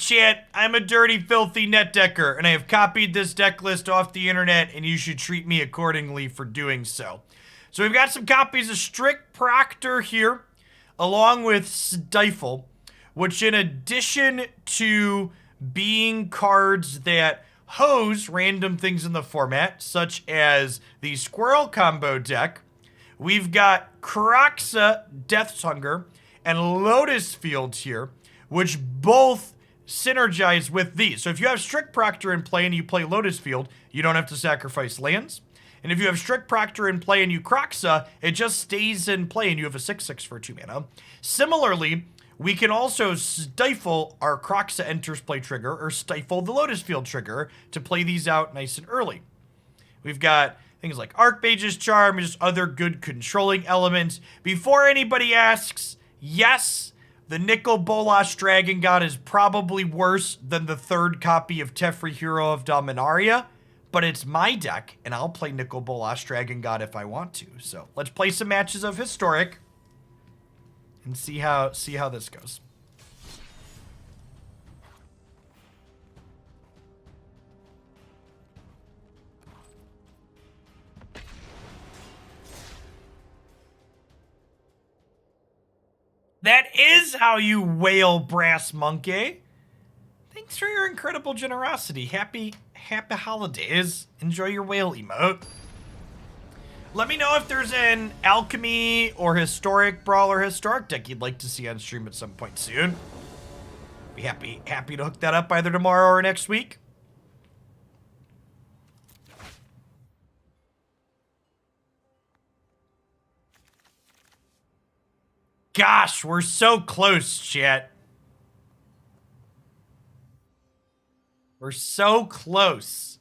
chat, I'm a dirty, filthy net decker, and I have copied this deck list off the internet, and you should treat me accordingly for doing so. So we've got some copies of Strict Proctor here, along with Stifle, which in addition to being cards that hose random things in the format, such as the Squirrel combo deck, we've got Kroxa, Death's Hunger, and Lotus Field here, which both synergize with these. So if you have Strict Proctor in play and you play Lotus Field, you don't have to sacrifice lands. And if you have Strict Proctor in play and you Kroxa, it just stays in play and you have a 6/6 for 2 mana. Similarly, we can also stifle our Kroxa enters play trigger or stifle the Lotus Field trigger to play these out nice and early. We've got things like Archmage's Charm and just other good controlling elements. Before anybody asks, yes, the Nicol Bolas Dragon God is probably worse than the third copy of Teferi Hero of Dominaria, but it's my deck, and I'll play Nicol Bolas Dragon God if I want to. So let's play some matches of Historic and see how this goes. That is how you wail, Brass Monkey. Thanks for your incredible generosity. Happy holidays. Enjoy your whale emote. Let me know if there's an Alchemy or Historic Brawl or Historic deck you'd like to see on stream at some point soon. Be happy to hook that up either tomorrow or next week. Gosh, we're so close, chat. We're so close.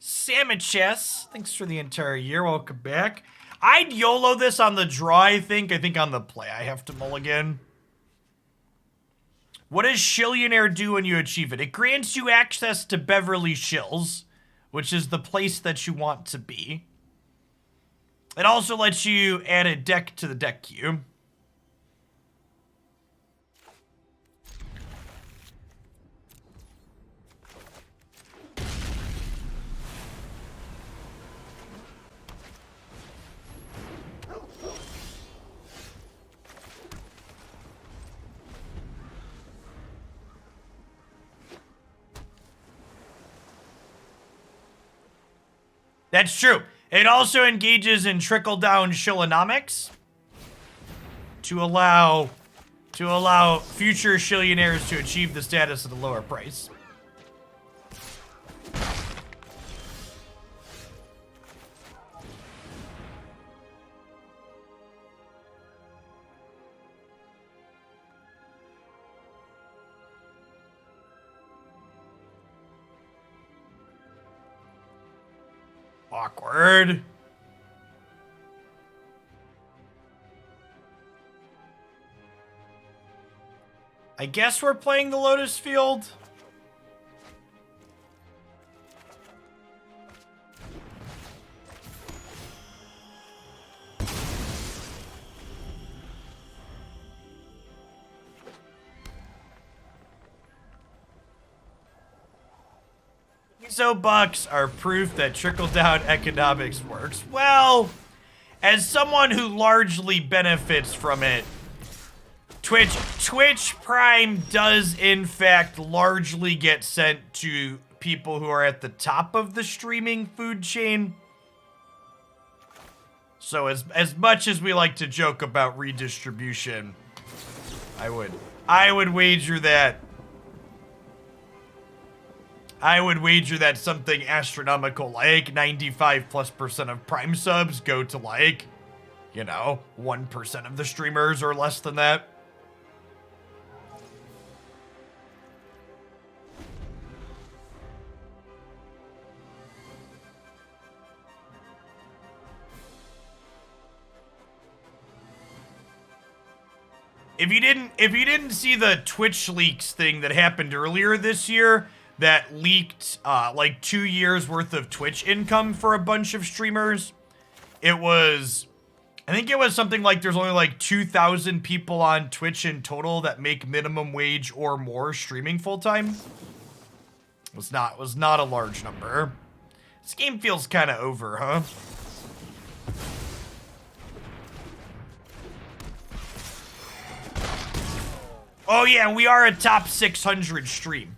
Samichess, thanks for the entire year. Welcome back. I'd YOLO this on the draw, I think. I think on the play I have to mulligan. What does Shillionaire do when you achieve it? It grants you access to Beverly Shills, which is the place that you want to be. It also lets you add a deck to the deck queue. That's true. It also engages in trickle-down shillonomics to allow future shillionaires to achieve the status at a lower price. Awkward. I guess we're playing the Lotus Field. $bucks are proof that trickle-down economics works. Well, as someone who largely benefits from it, Twitch Prime does in fact largely get sent to people who are at the top of the streaming food chain. So as much as we like to joke about redistribution, I would wager that something astronomical like 95+% of Prime subs go to, like, you know, 1% of the streamers or less than that. If you didn't see the Twitch leaks thing that happened earlier this year, that leaked like 2 years worth of Twitch income for a bunch of streamers. It was I think it was something like there's only like 2,000 people on Twitch in total that make minimum wage or more streaming full time. Was not a large number. This game feels kind of over, huh? Oh yeah, we are a top 600 stream.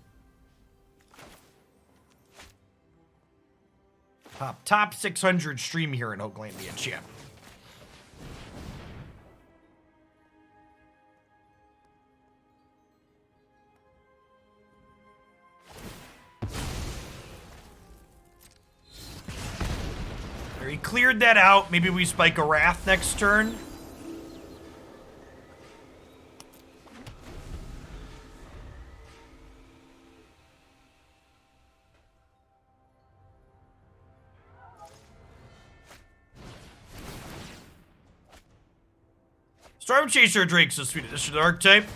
Top 600 stream here in Oaklandia, champ. He cleared that out. Maybe we spike a Wrath next turn. Storm Chaser Drake's a sweet addition to the archetype.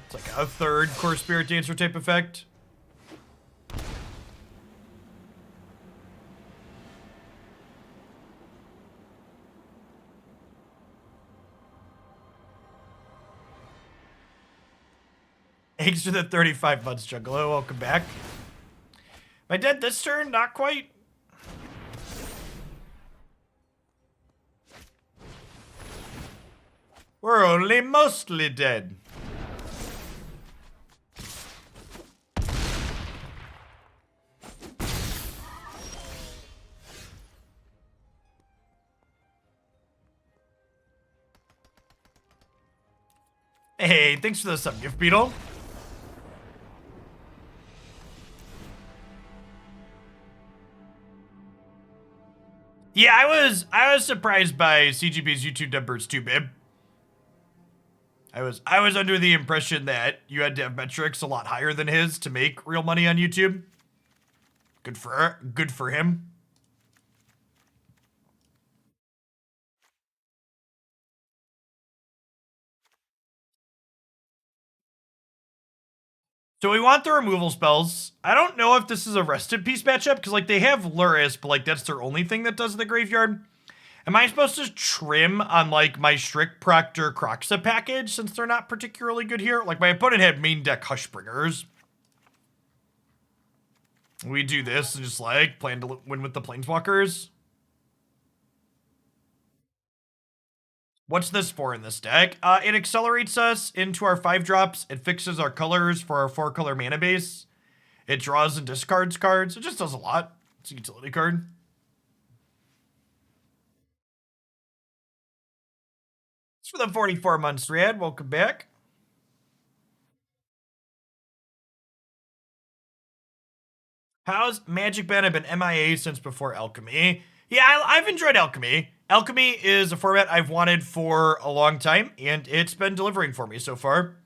It's like a third Core Spirit Dancer type effect. Thanks for the 35 months, Juggalo. Welcome back. Am I dead this turn? Not quite. We're only mostly dead. Hey, thanks for the sub gift, Beetle. Yeah, I was surprised by CGP's YouTube numbers too, babe. I was under the impression that you had to have metrics a lot higher than his to make real money on YouTube. Good for him. So we want the removal spells. I don't know if this is a Rest in Peace matchup, because like they have Luris, but like that's their only thing that does the graveyard. Am I supposed to trim on like my Strict Proctor Kroxa package since they're not particularly good here? Like my opponent had main deck Hushbringers. We do this and just like plan to win with the Planeswalkers. What's this for in this deck? It accelerates us into our 5-drops. It fixes our colors for our 4-color mana base. It draws and discards cards. It just does a lot. It's a utility card. It's for the 44 months, Rad. Welcome back. How's Magic been? I've been MIA since before Alchemy. Yeah, I've enjoyed Alchemy. Alchemy is a format I've wanted for a long time, and it's been delivering for me so far.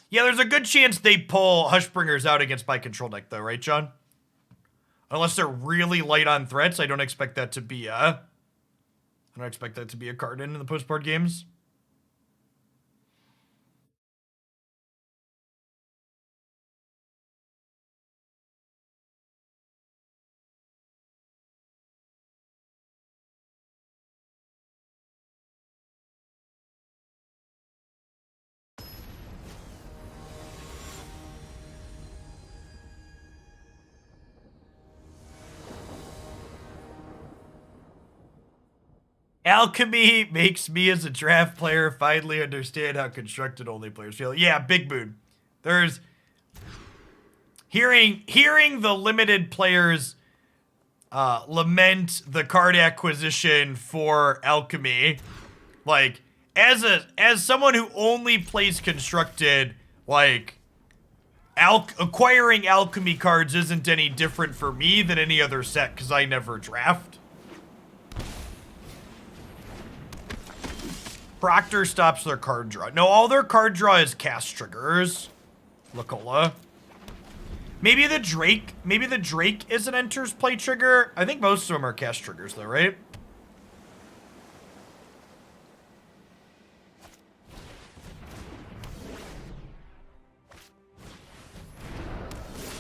Yeah, there's a good chance they pull Hushbringers out against my control deck, though, right, John? Unless they're really light on threats, I don't expect that to be a card in the post-board games. Alchemy makes me as a draft player finally understand how constructed only players feel. Yeah, big mood. There's hearing the limited players lament the card acquisition for Alchemy. Like as someone who only plays constructed, like acquiring Alchemy cards isn't any different for me than any other set because I never draft. Proctor stops their card draw. No, all their card draw is cast triggers. Nicol. Maybe the Drake is an enters play trigger. I think most of them are cast triggers though, right?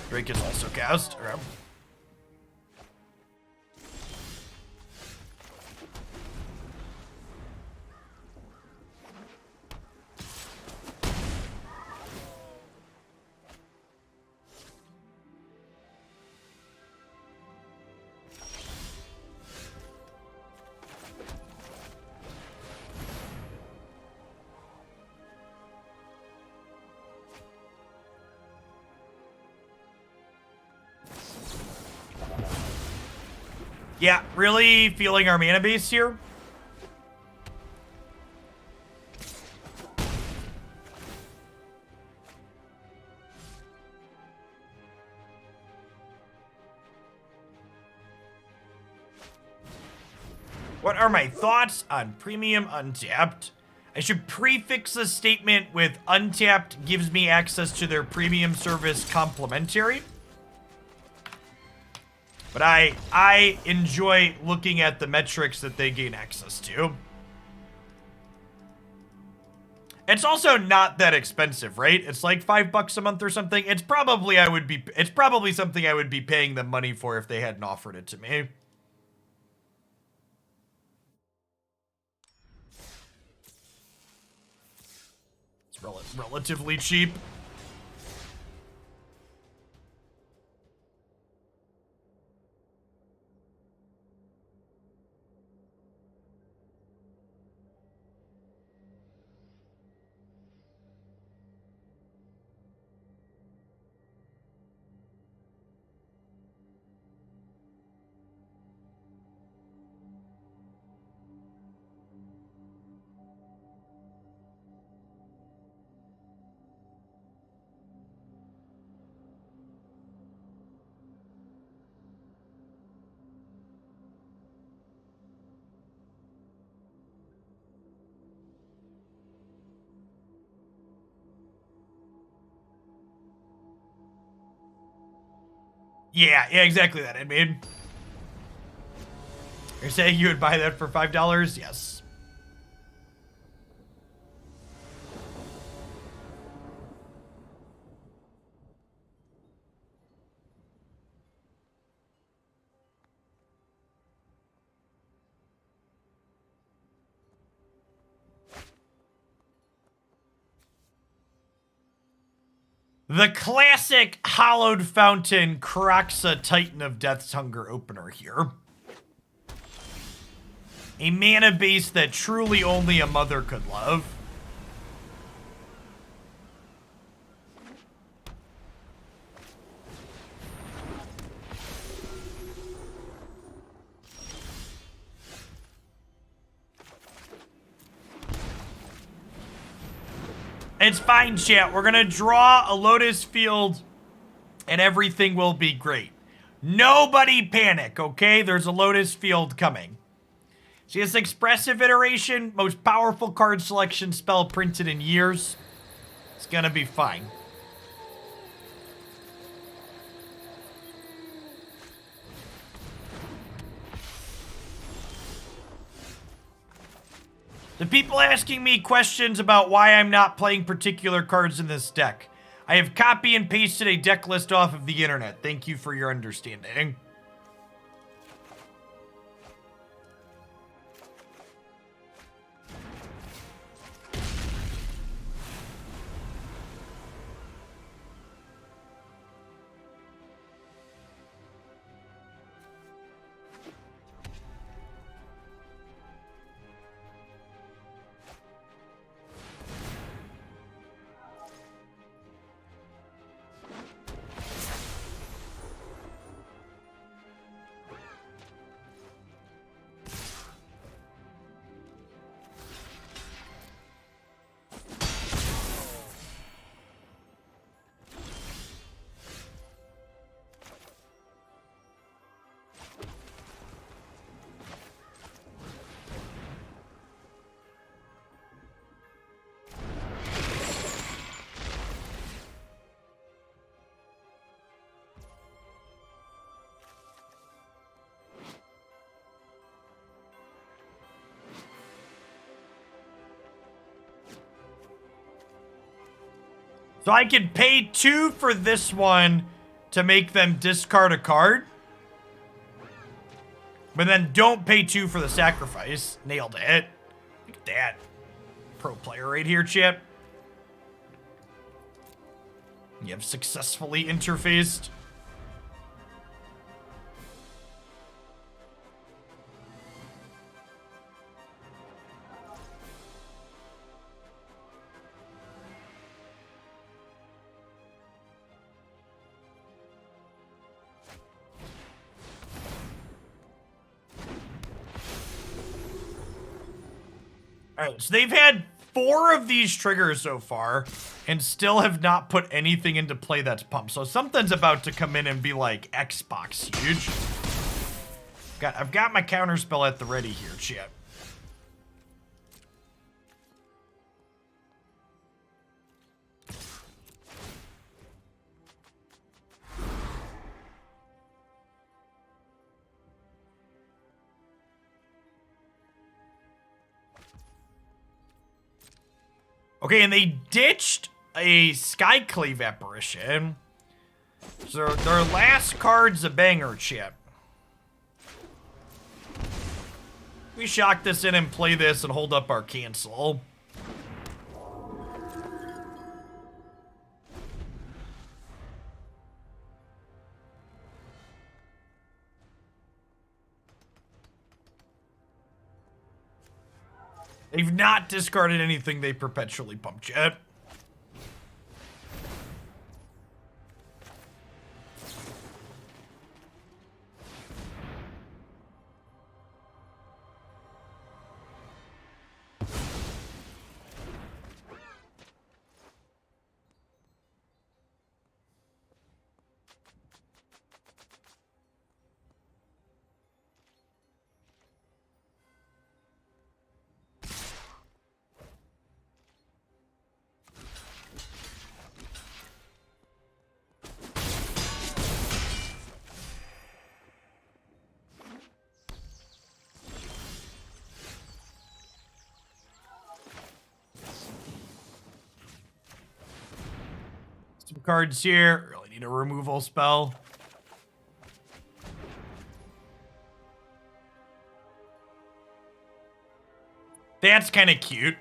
Drake is also cast. Okay. Yeah, really feeling our mana base here. What are my thoughts on premium untapped? I should prefix this statement with untapped gives me access to their premium service complimentary. But I enjoy looking at the metrics that they gain access to. It's also not that expensive, right? It's like $5 a month or something. It's probably something I would be paying them money for if they hadn't offered it to me. It's relatively cheap. Yeah, exactly that. I mean, you're saying you would buy that for $5? Yes. The classic Hallowed Fountain Kroxa Titan of Death's Hunger opener here. A mana base that truly only a mother could love. It's fine, chat. We're gonna draw a Lotus Field and everything will be great. Nobody panic, okay? There's a Lotus Field coming. See this Expressive Iteration? Most powerful card selection spell printed in years. It's gonna be fine. The people asking me questions about why I'm not playing particular cards in this deck. I have copy and pasted a deck list off of the internet. Thank you for your understanding. So I could pay 2 for this one to make them discard a card. But then don't pay 2 for the sacrifice. Nailed it. Look at that. Pro player right here, Chip. You have successfully interfaced. Alright, so they've had 4 of these triggers so far, and still have not put anything into play that's pumped. So something's about to come in and be like Xbox huge. I've got my counter spell at the ready here, chat. Okay, and they ditched a Skyclave Apparition. So their last card's a banger, chat. We shock this in and play this and hold up our cancel. They've not discarded anything they perpetually pumped yet. Some cards here. Really need a removal spell. That's kind of cute.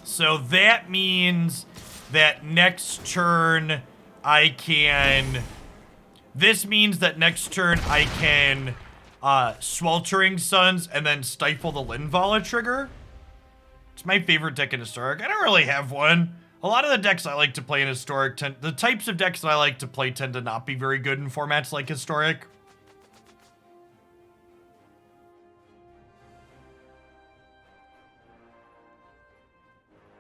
So that means that next turn I can... This means that next turn I can Sweltering Suns and then Stifle the Linvala trigger. It's my favorite deck in Historic. I don't really have one. A lot of the decks I like to play in Historic, the types of decks that I like to play tend to not be very good in formats like Historic.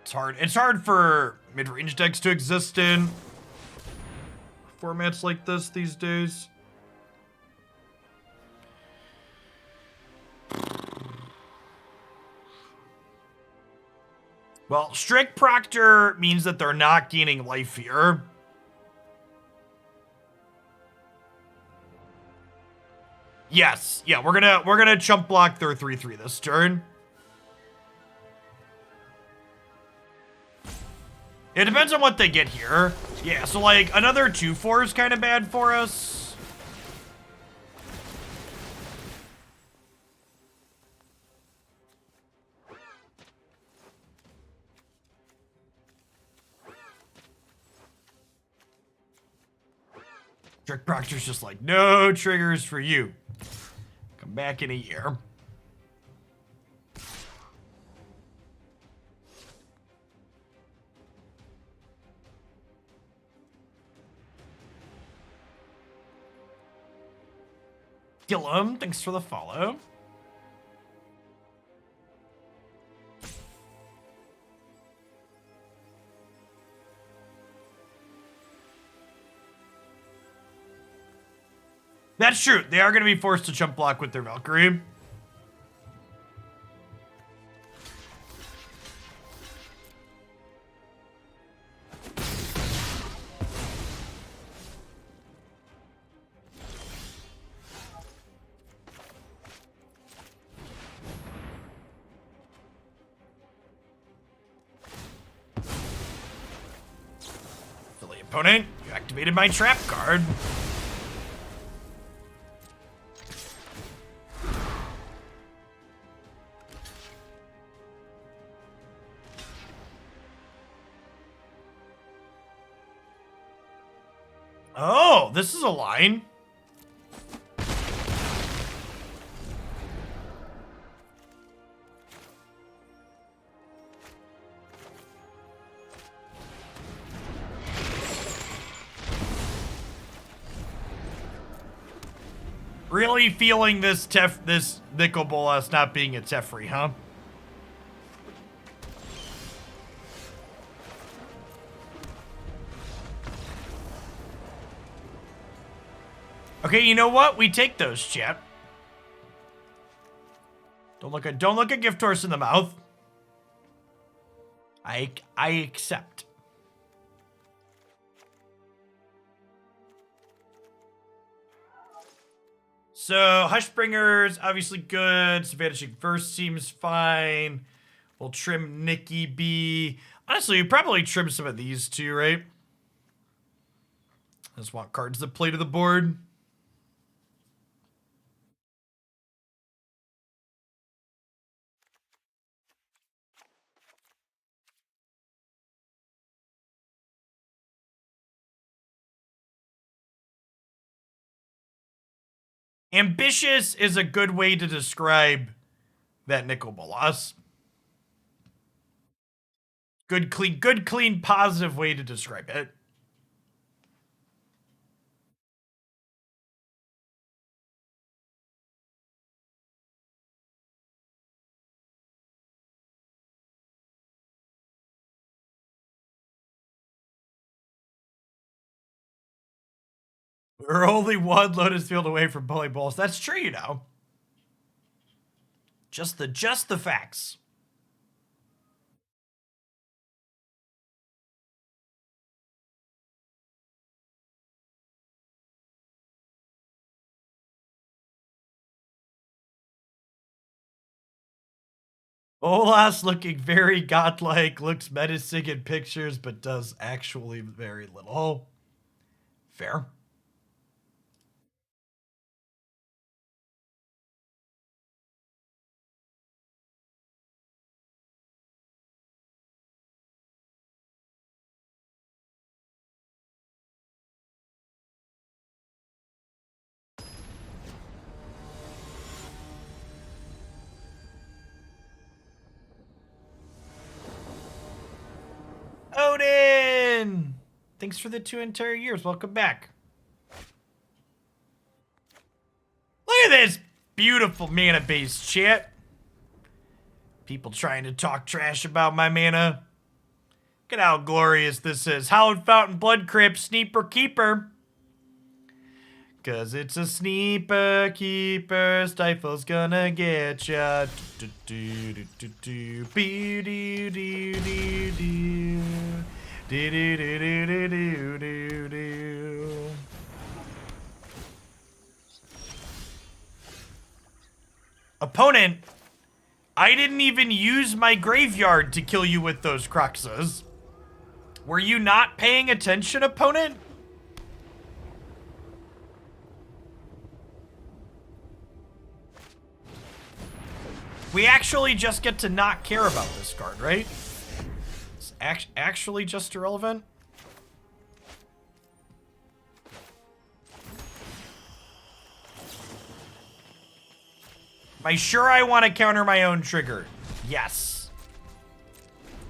It's hard for mid-range decks to exist in formats like this these days. Well, Strict Proctor means that they're not gaining life here. Yes, yeah, we're gonna chump block their 3/3 this turn. It depends on what they get here. Yeah, so like another 2/4 is kind of bad for us. Strict Proctor's just like, no triggers for you. Come back in a year. Gillum, thanks for the follow. That's true. They are going to be forced to chump block with their Valkyrie. Silly opponent, you activated my trap card. Oh, this is a line. Really feeling this Nicol Bolas not being a Teferi, huh? Okay, you know what? We take those, chat. Don't look a gift horse in the mouth. I accept. So Hushbringer's obviously good. Vanishing Verse seems fine. We'll trim Nikki B. Honestly, we probably trim some of these too, right? I just want cards that play to the board. Ambitious is a good way to describe that Nicol Bolas. Good, clean, positive way to describe it. We're only one Lotus Field away from Bully Bolas. That's true, you know. Just the facts. Bolas looking very godlike, looks menacing in pictures, but does actually very little. Fair. Odin! Thanks for the 2 entire years. Welcome back. Look at this beautiful mana base, chat. People trying to talk trash about my mana. Look at how glorious this is. Hallowed Fountain, Blood Crypt, Sneeper Keeper. Cause it's a Sneeper Keeper, Stifle's gonna get ya. Opponent, I didn't even use my graveyard to kill you with those Kroxas. Were you not paying attention, opponent? We actually just get to not care about this card, right? It's actually just irrelevant. Am I sure I want to counter my own trigger? Yes.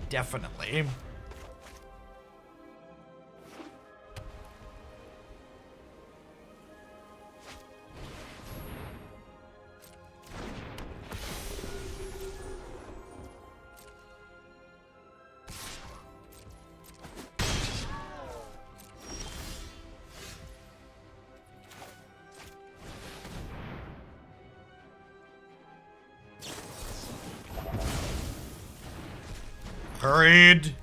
Definitely. Hurried.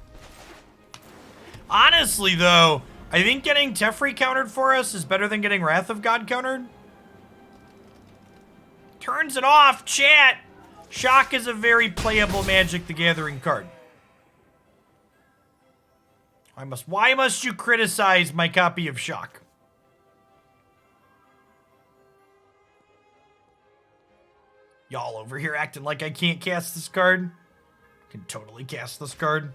Honestly, though, I think getting Teferi countered for us is better than getting Wrath of God countered. Turns it off, chat. Shock is a very playable Magic the Gathering card. Why must you criticize my copy of Shock? Y'all over here acting like I can't cast this card. Can totally cast this card.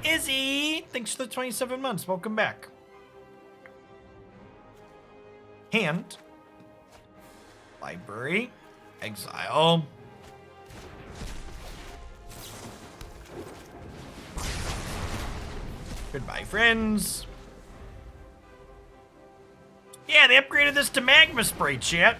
Izzy, thanks for the 27 months. Welcome back. Hand. Library. Exile. Goodbye, friends. Yeah, they upgraded this to magma spray, chat.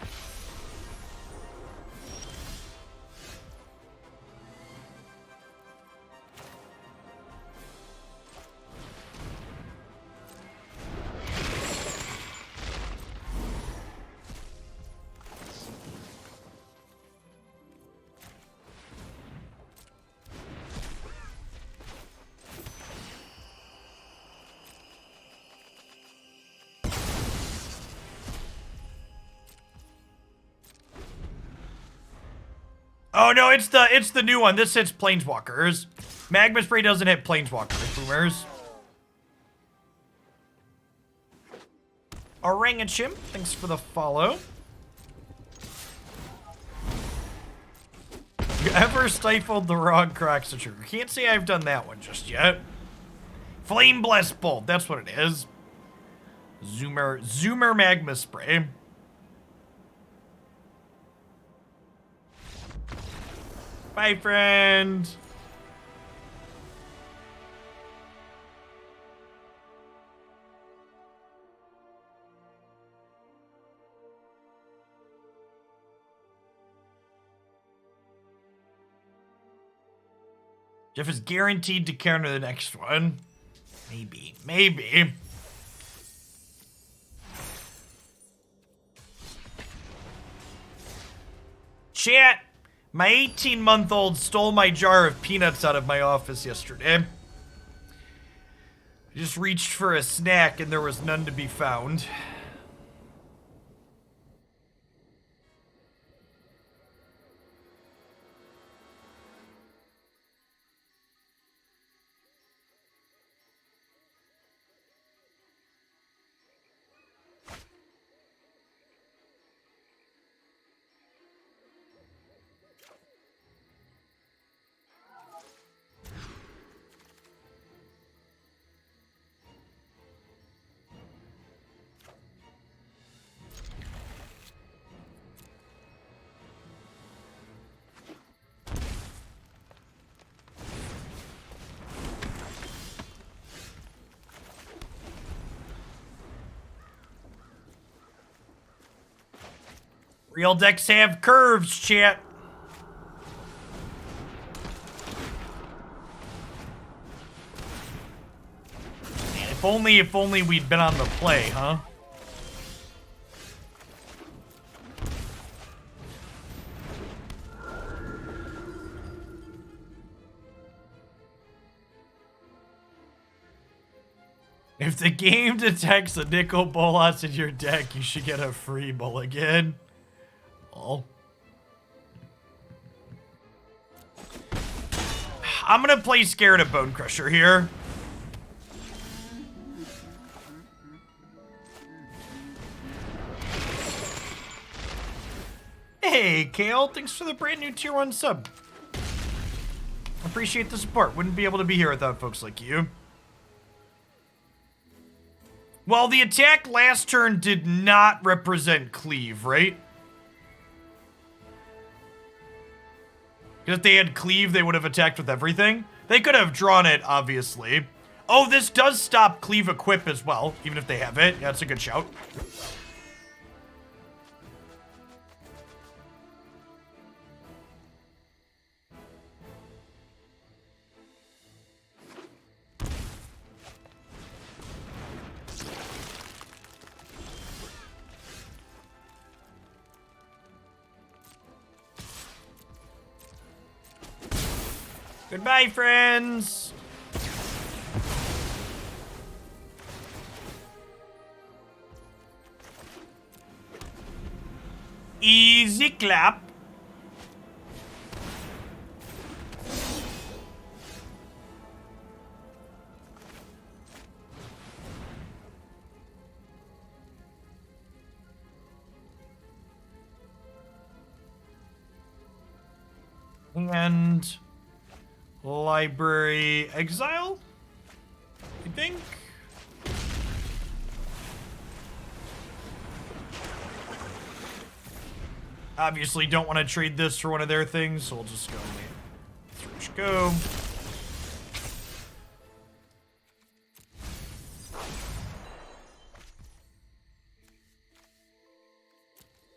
Oh no, it's the new one. This hits planeswalkers. Magma spray doesn't hit planeswalkers, boomers. Oranguchim, thanks for the follow. You ever stifled the wrong Kroxa trigger? Can't say I've done that one just yet. Flame Blessed Bolt, that's what it is. Zoomer Magma Spray. Bye, friend. Jeff is guaranteed to counter the next one. Maybe. Chat. My 18-month-old stole my jar of peanuts out of my office yesterday. I just reached for a snack and there was none to be found. Real decks have curves, chat. Man, if only we'd been on the play, huh? If the game detects a Nicol Bolas in your deck, you should get a free mulligan. Oh. I'm gonna play Scared of Bone Crusher here. Hey, Kale, thanks for the brand new tier 1 sub. Appreciate the support. Wouldn't be able to be here without folks like you. Well, the attack last turn did not represent cleave, right? Because if they had cleave, they would have attacked with everything. They could have drawn it, obviously. Oh, this does stop cleave equip as well, even if they have it. Yeah, that's a good shout. Goodbye, friends. Easy clap. And Library Exile, I think. Obviously don't want to trade this for one of their things, so we'll just go Thrush go.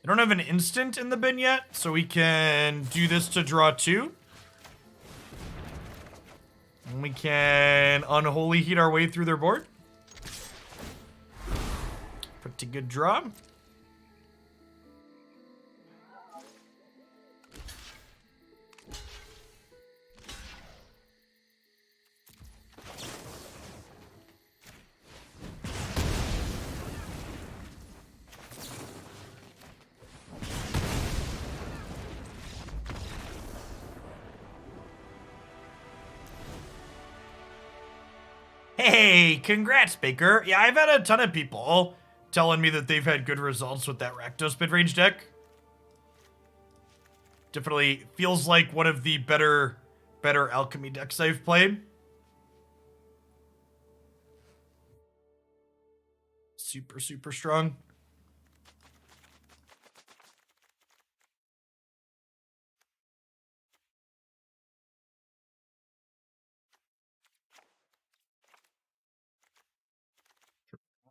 don't have an instant in the bin yet, so we can do this to draw 2. And we can Unholy Heat our way through their board. Pretty good draw. Hey, congrats, Baker. Yeah, I've had a ton of people telling me that they've had good results with that Rakdos mid-range deck. Definitely feels like one of the better alchemy decks I've played. Super, super strong.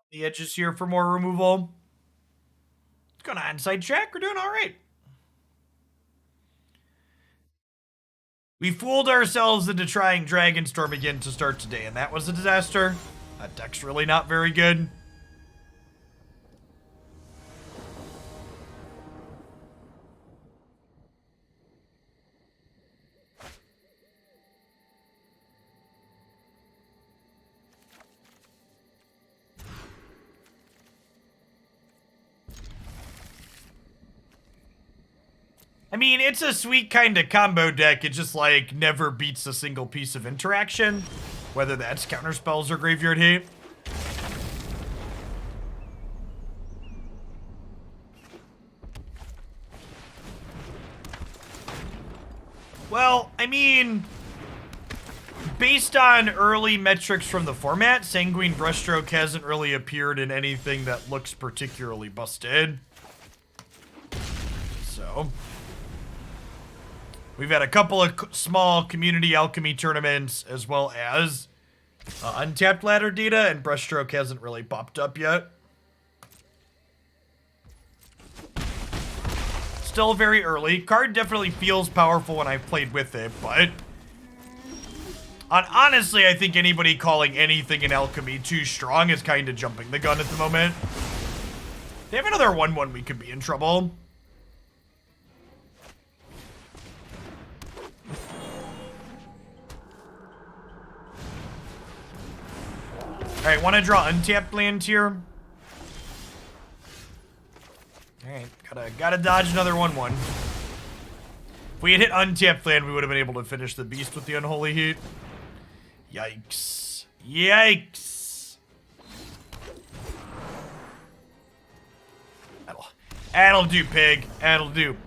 The edges here for more removal. What's going on, Sidetrack? We're doing all right. We fooled ourselves into trying Dragonstorm again to start today, and that was a disaster. That deck's really not very good. I mean, it's a sweet kind of combo deck. It just, like, never beats a single piece of interaction. Whether that's counterspells or graveyard hate. Well, I mean, based on early metrics from the format, Sanguine Brushstroke hasn't really appeared in anything that looks particularly busted. So we've had a couple of small community alchemy tournaments, as well as untapped ladder data, and Brushstroke hasn't really popped up yet. Still very early. Card definitely feels powerful when I've played with it, but honestly, I think anybody calling anything in alchemy too strong is kind of jumping the gun at the moment. They have another 1/1, we could be in trouble. Alright, want to draw untapped land here. Alright, gotta dodge another 1/1. If we had hit untapped land, we would have been able to finish the beast with the Unholy Heat. Yikes. Yikes. That'll do, pig. That'll do.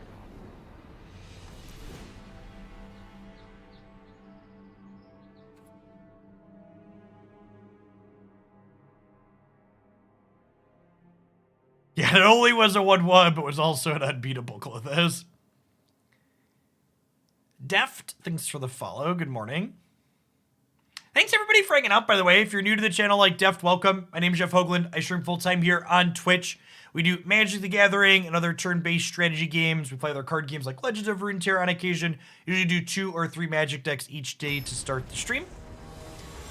Yeah, it only was a 1/1, but was also an unbeatable Clothis. Deft, thanks for the follow. Good morning. Thanks everybody for hanging out, by the way. If you're new to the channel like Deft, welcome. My name's Jeff Hoagland. I stream full-time here on Twitch. We do Magic the Gathering and other turn-based strategy games. We play other card games like Legends of Runeterra on occasion. Usually do 2 or 3 Magic decks each day to start the stream.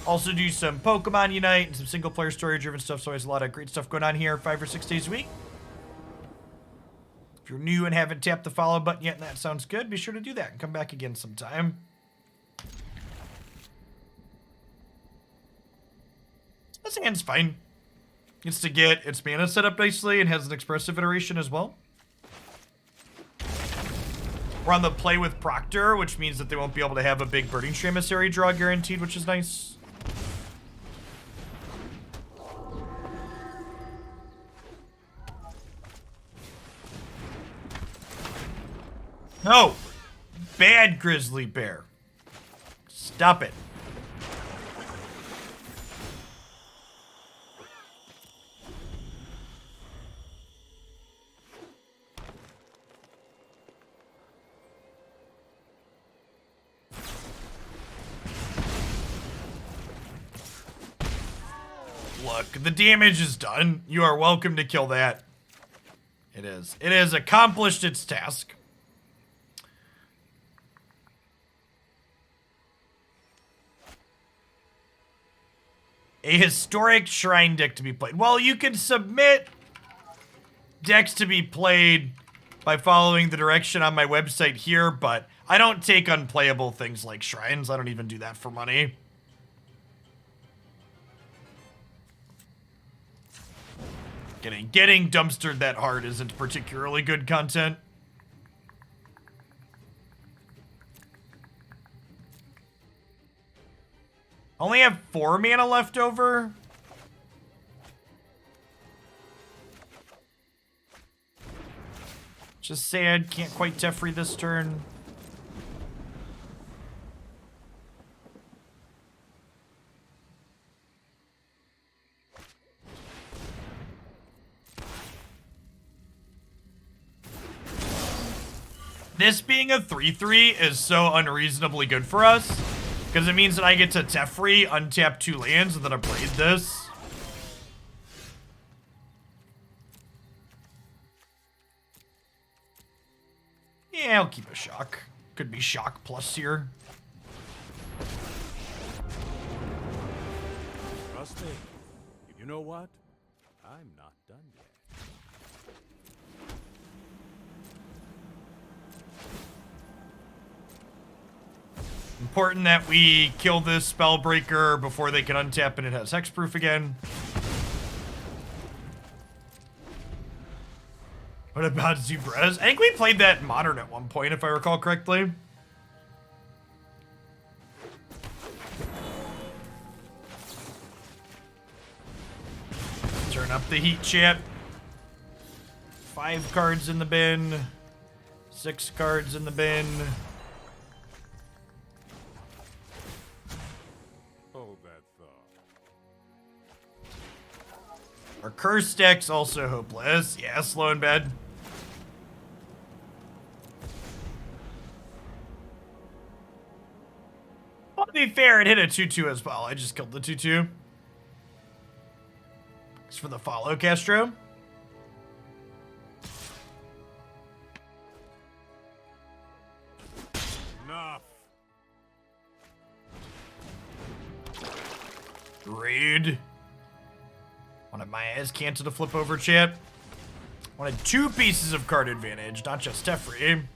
Also do some Pokemon Unite and some single-player story-driven stuff, so there's a lot of great stuff going on here 5 or 6 days a week. If you're new and haven't tapped the follow button yet and that sounds good, be sure to do that and come back again sometime. This hand's fine. It's to get its mana set up nicely and has an expressive iteration as well. We're on the play with Proctor, which means that they won't be able to have a big Burning Emissary draw guaranteed, which is nice. No! Bad Grizzly Bear. Stop it. Look, the damage is done. You are welcome to kill that. It is. It has accomplished its task. A historic shrine deck to be played. Well, you can submit decks to be played by following the direction on my website here, but I don't take unplayable things like shrines. I don't even do that for money. Getting dumpstered that hard isn't particularly good content. Only have 4 mana left over. Just sad, can't quite Teferi this turn. This being a 3/3 is so unreasonably good for us, because it means that I get to Teferi, untap 2 lands, and then Abrade this. Yeah, I'll keep a shock. Could be shock plus here. Trust me. You know what? I'm not done yet. Important that we kill this Spellbreaker before they can untap and it has hexproof again. What about Zubrez? I think we played that in Modern at one point, if I recall correctly. Turn up the heat, chat. 5 cards in the bin. 6 cards in the bin. Hold that thought. Our curse deck's also hopeless. Yeah, slow and bad. Well, to be fair, it hit a 2/2 as well. I just killed the 2/2. It's for the follow, Castro. Enough. Rude. Wanted my Azcanta to flip over, chat. Wanted 2 pieces of card advantage, not just Teferi.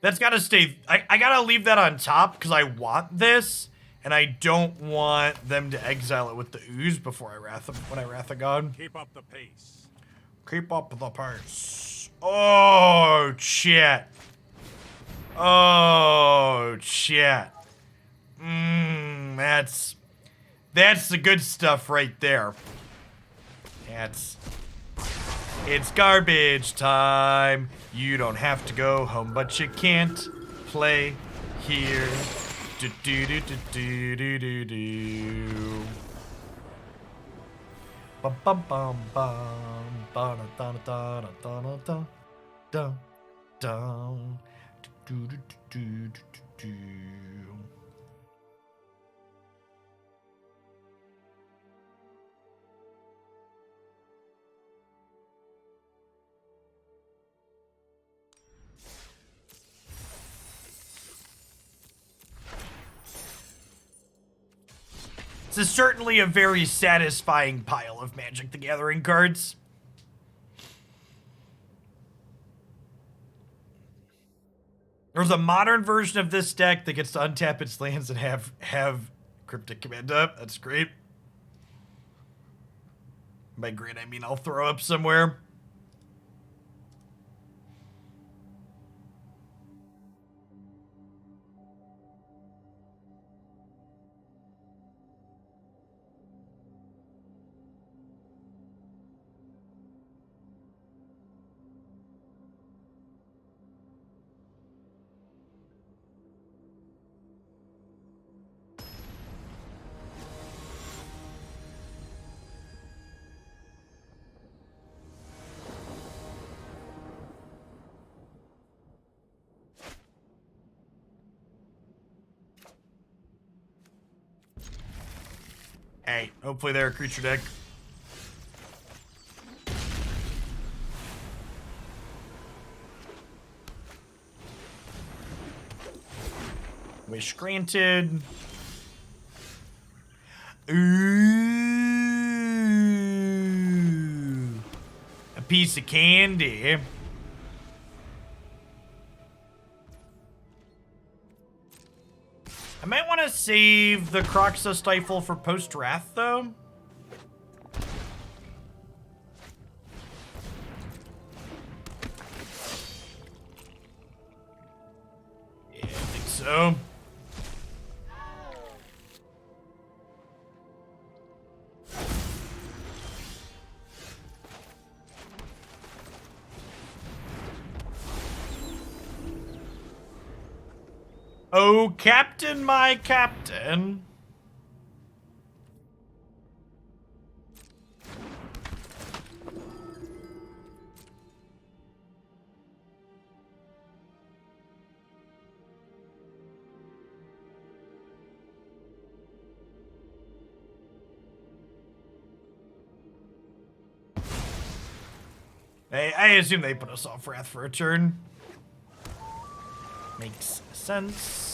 That's gotta stay. I gotta leave that on top because I want this, and I don't want them to exile it with the ooze before I when I Wrath of God. Keep up the pace. Keep up the pace. Oh, shit. Oh, shit. That's the good stuff right there. It's garbage time. You don't have to go home, but you can't play here. Do do do do do do do do. Bum bum bum bum. Ba da da da da da da da da. Do do do do do do. This is certainly a very satisfying pile of Magic the Gathering cards. There's a modern version of this deck that gets to untap its lands and have Cryptic Command up. That's great. By great, I mean I'll throw up somewhere. Hey, hopefully they're a creature deck. Wish granted. Ooh. A piece of candy. I might want to save the Kroxa Stifle for post-Wrath, though. Yeah, I think so. Oh, Captain, my Captain. I assume they put us off Wrath for a turn. Makes sense.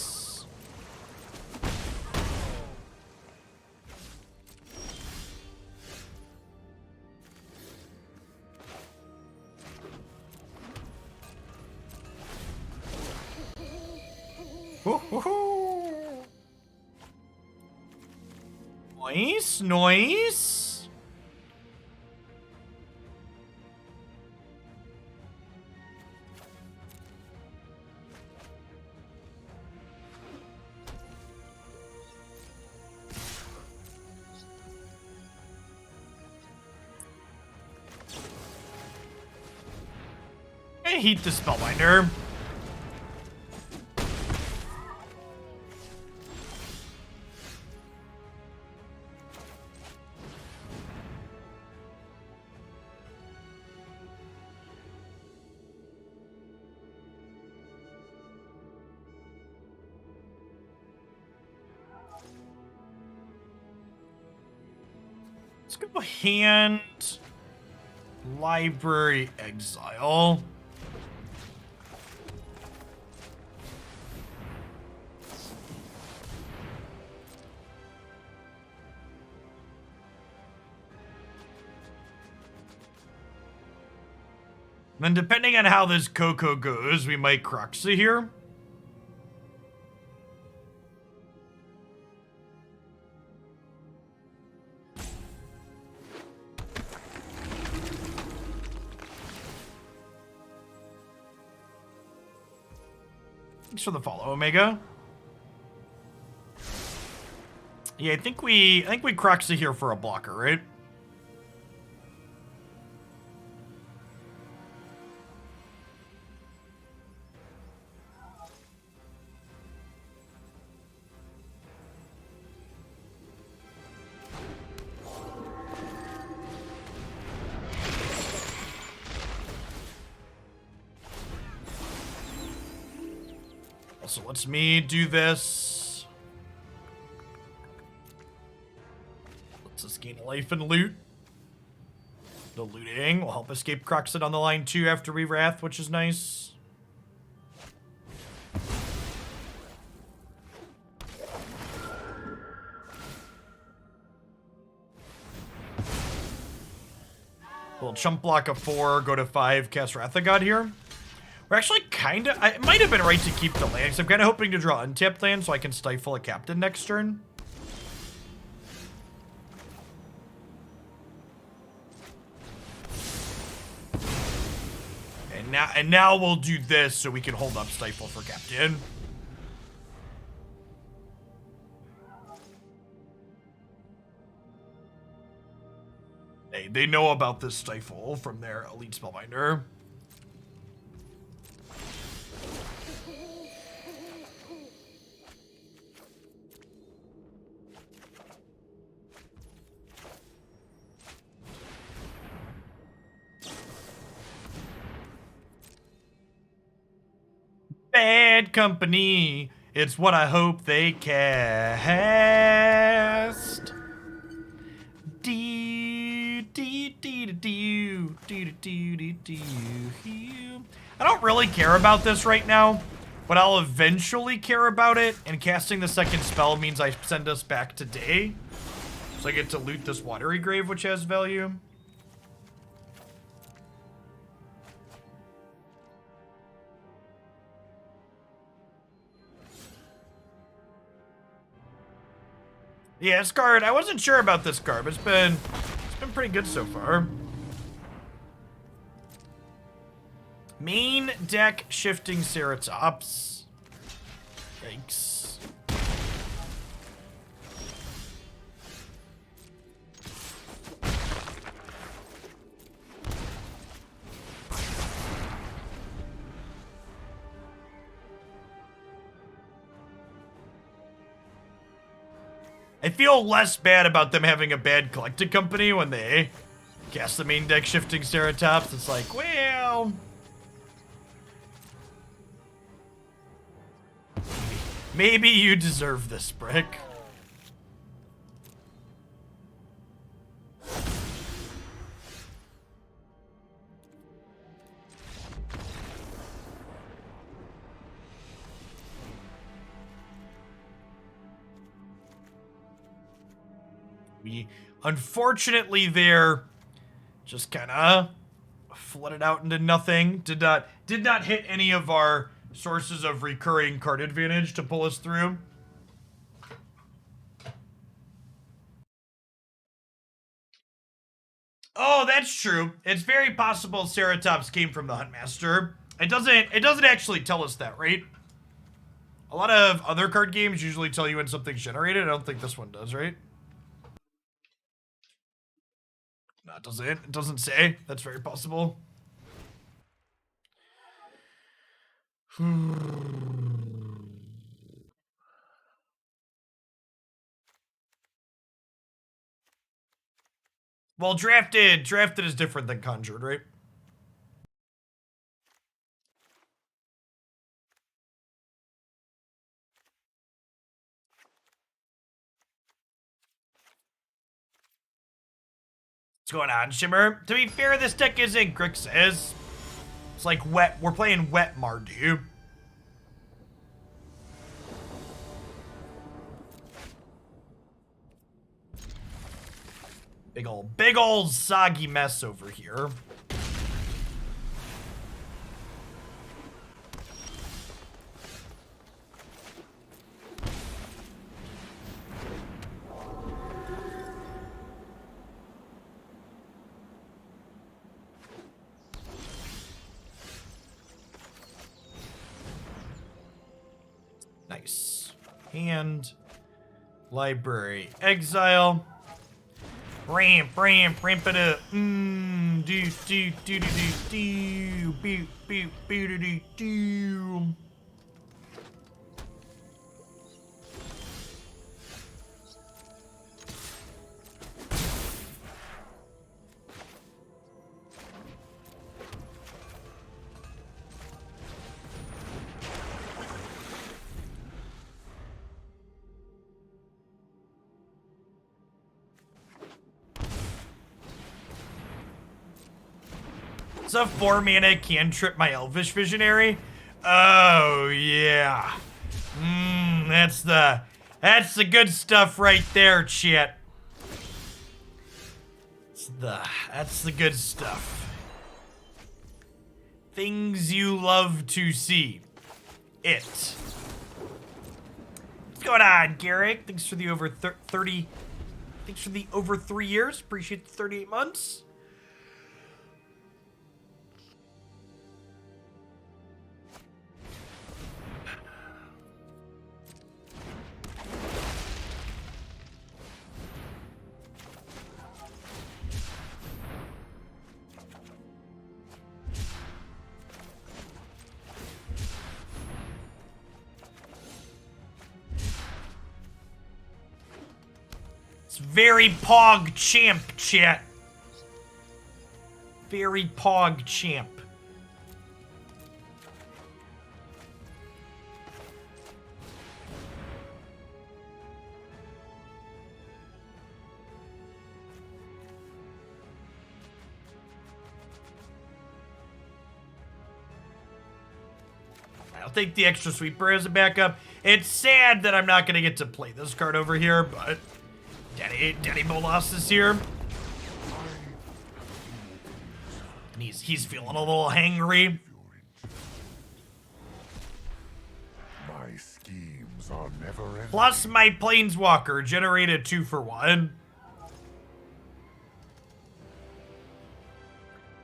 Woohoo! Nice, nice. Heat the Spellbinder. Let's go hand Library Exile. And depending on how this Coco goes, we might Kroxa here. Thanks for the follow, Omega. Yeah, I think we Kroxa here for a blocker, right? So let's me do this. Let's just gain life and loot. The looting will help escape Kroxa on the line too after we Wrath, which is nice. We'll chump block a 4, go to 5, cast Wrath of God here. We're actually kind of... It might have been right to keep the land, because I'm kind of hoping to draw untapped land so I can Stifle a Captain next turn. And now we'll do this so we can hold up Stifle for Captain. Hey, they know about this Stifle from their Elite Spellbinder. Bad company. It's what I hope they cast. I don't really care about this right now, but I'll eventually care about it, and casting the second spell means I send us back today. So I get to loot this Watery Grave, which has value. Yeah, this card, I wasn't sure about this card, but it's been pretty good so far. Main deck Shifting Ceratops. Yikes. I feel less bad about them having a bad collected company when they cast the main deck Shifting Ceratops. It's like, well, maybe you deserve this, Brick. We, unfortunately, there just kind of flooded out into nothing. Did not hit any of our sources of recurring card advantage to pull us through. Oh, that's true. It's very possible Ceratops came from the Huntmaster. It doesn't actually tell us that, right? A lot of other card games usually tell you when something's generated. I don't think this one does, right? No, it doesn't. It doesn't say. That's very possible. Well, drafted is different than conjured, right? What's going on, Shimmer? To be fair, this deck isn't Grixis. It's like wet. We're playing wet Mardu. Big old soggy mess over here. Nice. Hand. Library. Exile. Ramp it up. Do. It's a 4-mana cantrip my Elvish Visionary. Oh yeah. That's the good stuff right there, chat. That's the good stuff. Things you love to see. What's going on, Garrick? Thanks for the over 30. Thanks for the over 3 years. Appreciate the 38 months. Very pog champ, chat. Very pog champ. take the extra sweeper as a backup. It's sad that I'm not going to get to play this card over here, but Daddy Bolas is here. And he's feeling a little hangry. My schemes are never ending. Plus, my Planeswalker generated 2-for-1.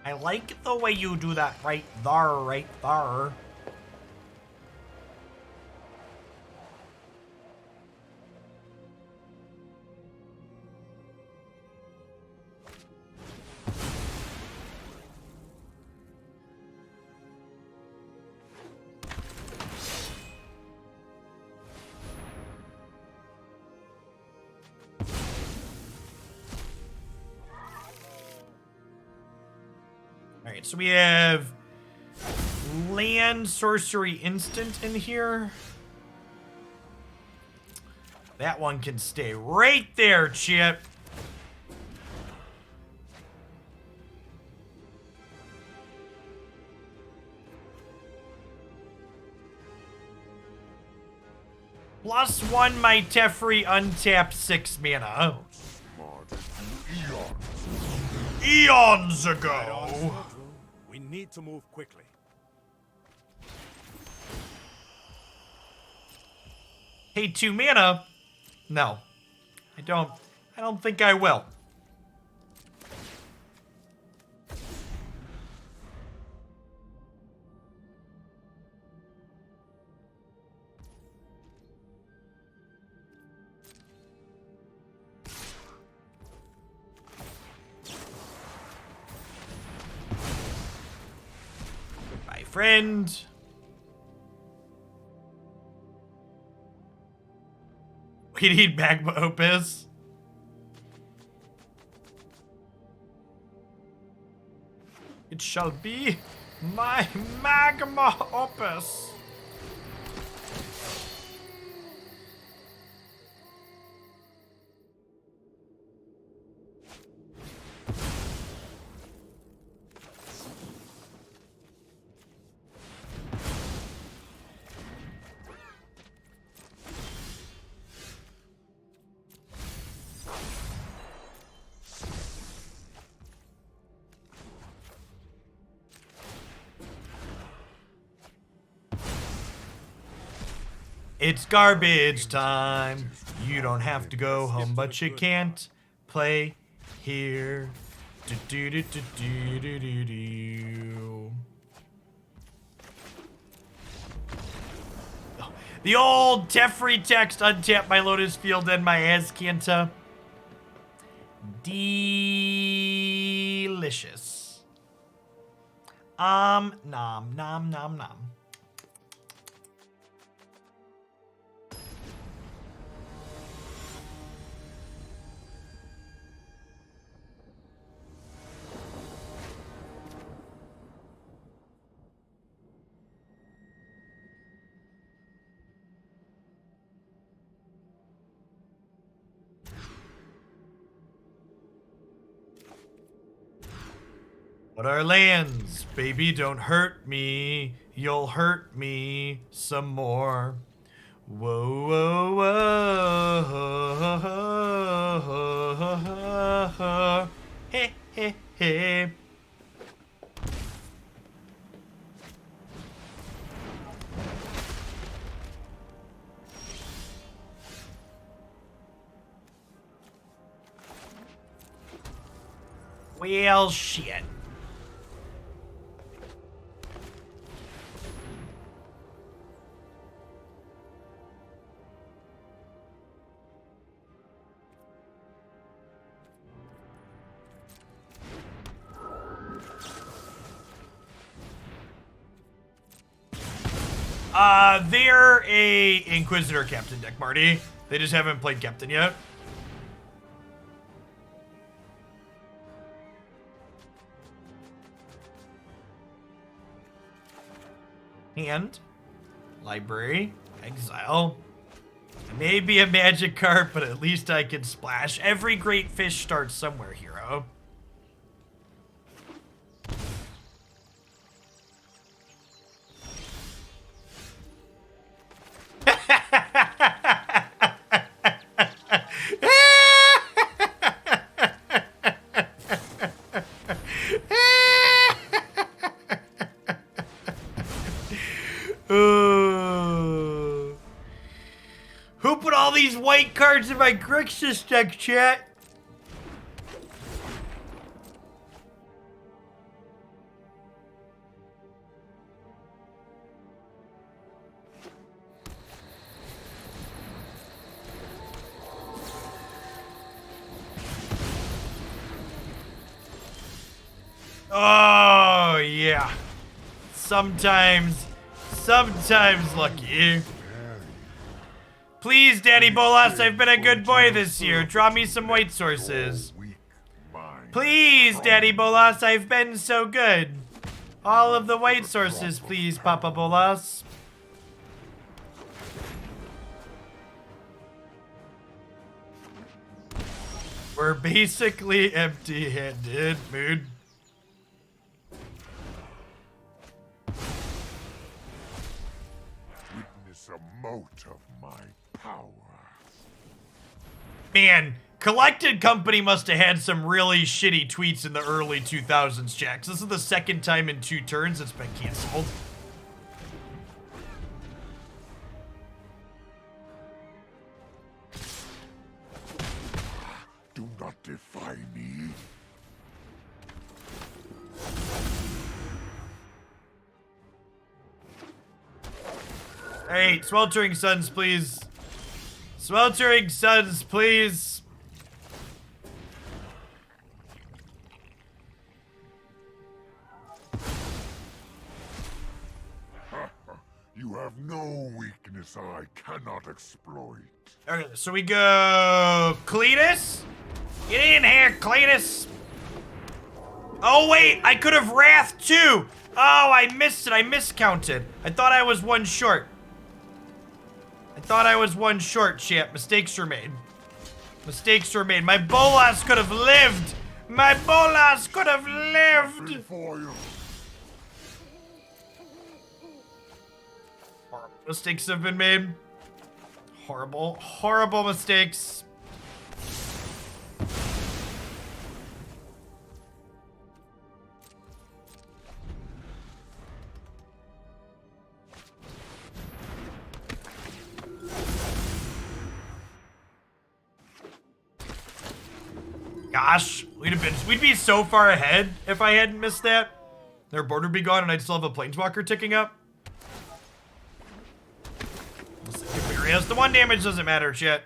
I like the way you do that right there. Alright, so we have land sorcery instant in here. That one can stay right there, Chip. +1 my Teferi untap 6 mana. Eons ago. We need to move quickly. Hey, 2 mana? No. I don't think I will. Goodbye, friend. We need magma opus. It shall be my magma opus. It's garbage time. You don't have to go home, but you can't play here. Do do do do do do do do. The old Teferi text, untap my Lotus Field and my Azcanta. Delicious. Nom nom nom nom. What are lands? Baby, don't hurt me. You'll hurt me some more. Whoa, whoa, whoa. Hey, hey, hey. Well, shit. They're a Inquisitor Captain deck, Marty. They just haven't played Captain yet. Hand. Library. Exile. It may be a magic card, but at least I can splash. Every great fish starts somewhere, hero. Who put all these white cards in my Kroxa deck, chat? Oh, yeah. Sometimes lucky. Please, Daddy Bolas, I've been a good boy this year. Draw me some white sources. Please, Daddy Bolas, I've been so good. All of the white sources, please, Papa Bolas. We're basically empty-handed, mood. Witness a mote of my power. Man, Collected Company must have had some really shitty tweets in the early 2000s, Jax. This is the second time in 2 turns it's been canceled. Do not defy me. Hey, Sweltering Suns, please. Sweltering Suns, please. You have no weakness I cannot exploit. Okay, so we go Cletus. Get in here, Cletus. Oh wait, I could have Wrath too. Oh, I missed it. I miscounted. I thought I was 1 short. Chat. Mistakes were made. My Bolas could have lived. For you. Horrible mistakes have been made. Horrible mistakes. Gosh, we'd be so far ahead if I hadn't missed that. Their board would be gone and I'd still have a Planeswalker ticking up. Yes, the 1 damage doesn't matter, chat.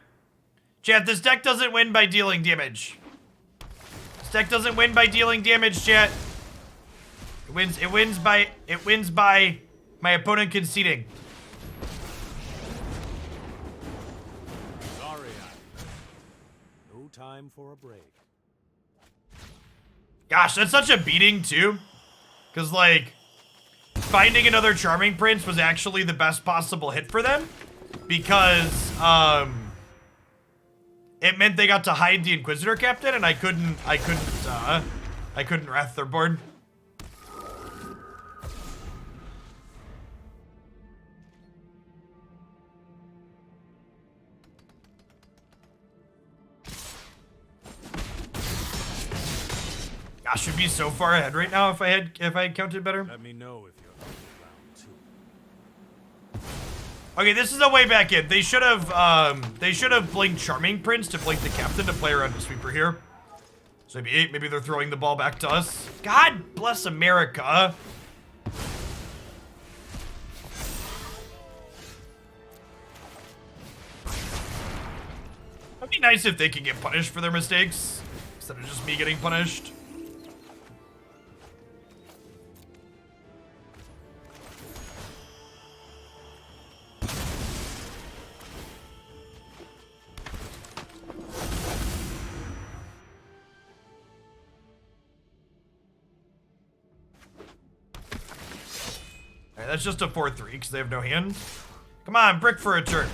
Chat, this deck doesn't win by dealing damage. Chat. It wins by my opponent conceding. Sorry, no time for a break. Gosh, that's such a beating too. Cause like, finding another Charming Prince was actually the best possible hit for them. Because, it meant they got to hide the Inquisitor Captain and I couldn't Wrath their board. Gosh, we'd be so far ahead right now if I had counted better. Let me know if you're round 2. Okay, this is a way back in. They should have blinked Charming Prince to blink the captain to play around the sweeper here. So maybe they're throwing the ball back to us. God bless America. It'd be nice if they could get punished for their mistakes instead of just me getting punished. Alright, that's just a 4-3 because they have no hand. Come on, brick for a turn.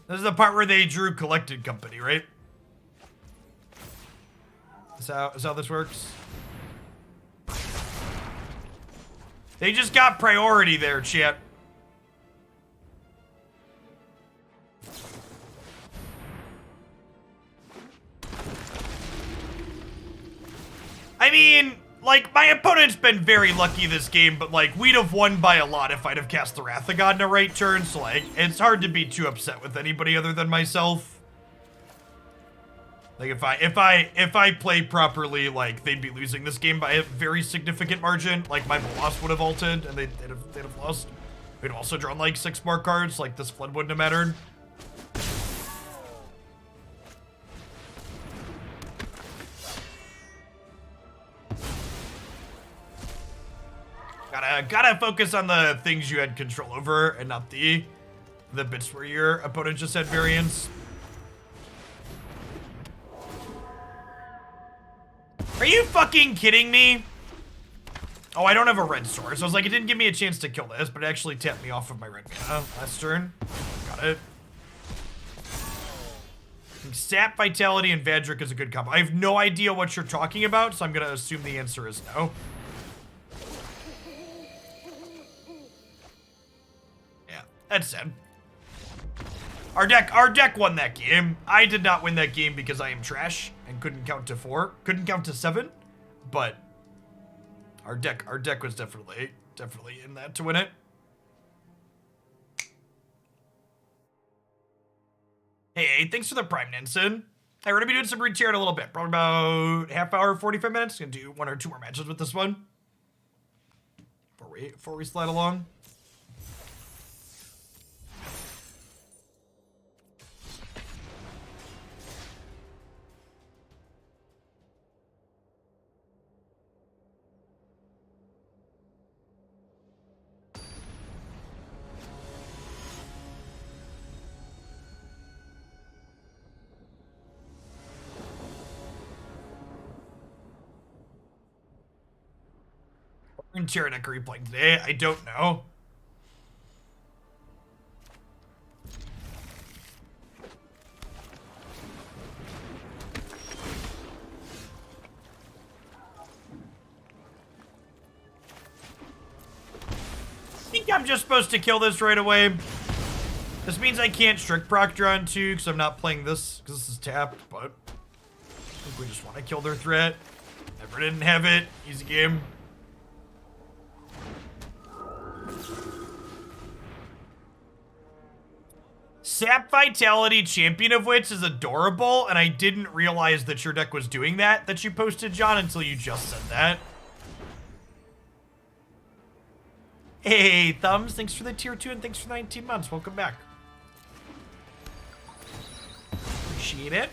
This is the part where they drew Collected Company, right? Is how this works? They just got priority there, chat. I mean, like, my opponent's been very lucky this game, but, like, we'd have won by a lot if I'd have cast the Wrath of God in a right turn, so, like, it's hard to be too upset with anybody other than myself. Like, if I play properly, like, they'd be losing this game by a very significant margin. Like, my Bolas would have ulted, and they'd have lost. We'd have also drawn, like, 6 more cards. Like, this flood wouldn't have mattered. Gotta focus on the things you had control over and not the bits where your opponent just had variance. Are you fucking kidding me? Oh, I don't have a red source. I was like, it didn't give me a chance to kill this, but it actually tapped me off of my red mana last turn. Got it. Sap, Vitality, and Vadrik is a good combo. I have no idea what you're talking about, so I'm gonna assume the answer is no. That's sad. Our deck won that game. I did not win that game because I am trash and couldn't count to 4, couldn't count to 7, but our deck was definitely in that to win it. Hey, thanks for the Prime, Nansen. Hey, we're gonna be doing some re-tier in a little bit, probably about half hour, 45 minutes. Gonna do 1 or 2 more matches with this one before we slide along. Tier deck are you playing today? I don't know. I think I'm just supposed to kill this right away. This means I can't Strict Proctor on 2 because I'm not playing this because this is tapped, but I think we just want to kill their threat. Never didn't have it. Easy game. Sap Vitality, Champion of Wits is adorable, and I didn't realize that your deck was doing that you posted, John, until you just said that. Hey, Thumbs, thanks for the tier 2 and thanks for 19 months. Welcome back. Appreciate it.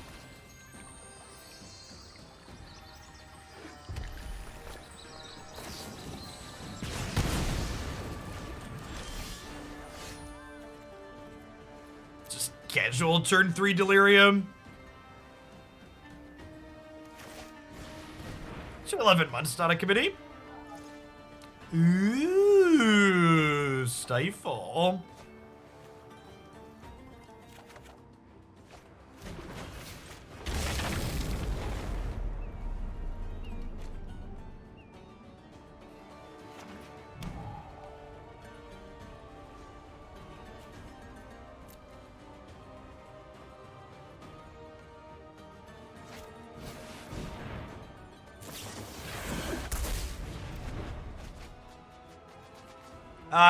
Casual turn 3 Delirium. So 11 months, not a committee. Ooh, Stifle.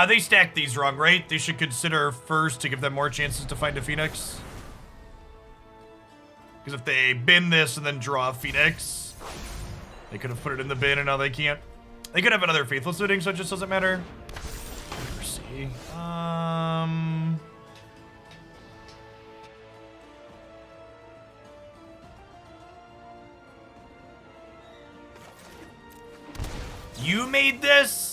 They stacked these wrong, right? They should consider first to give them more chances to find a Phoenix. Because if they bin this and then draw a Phoenix, they could have put it in the bin and now they can't. They could have another Faithless Looting, so it just doesn't matter. Let's see. You made this?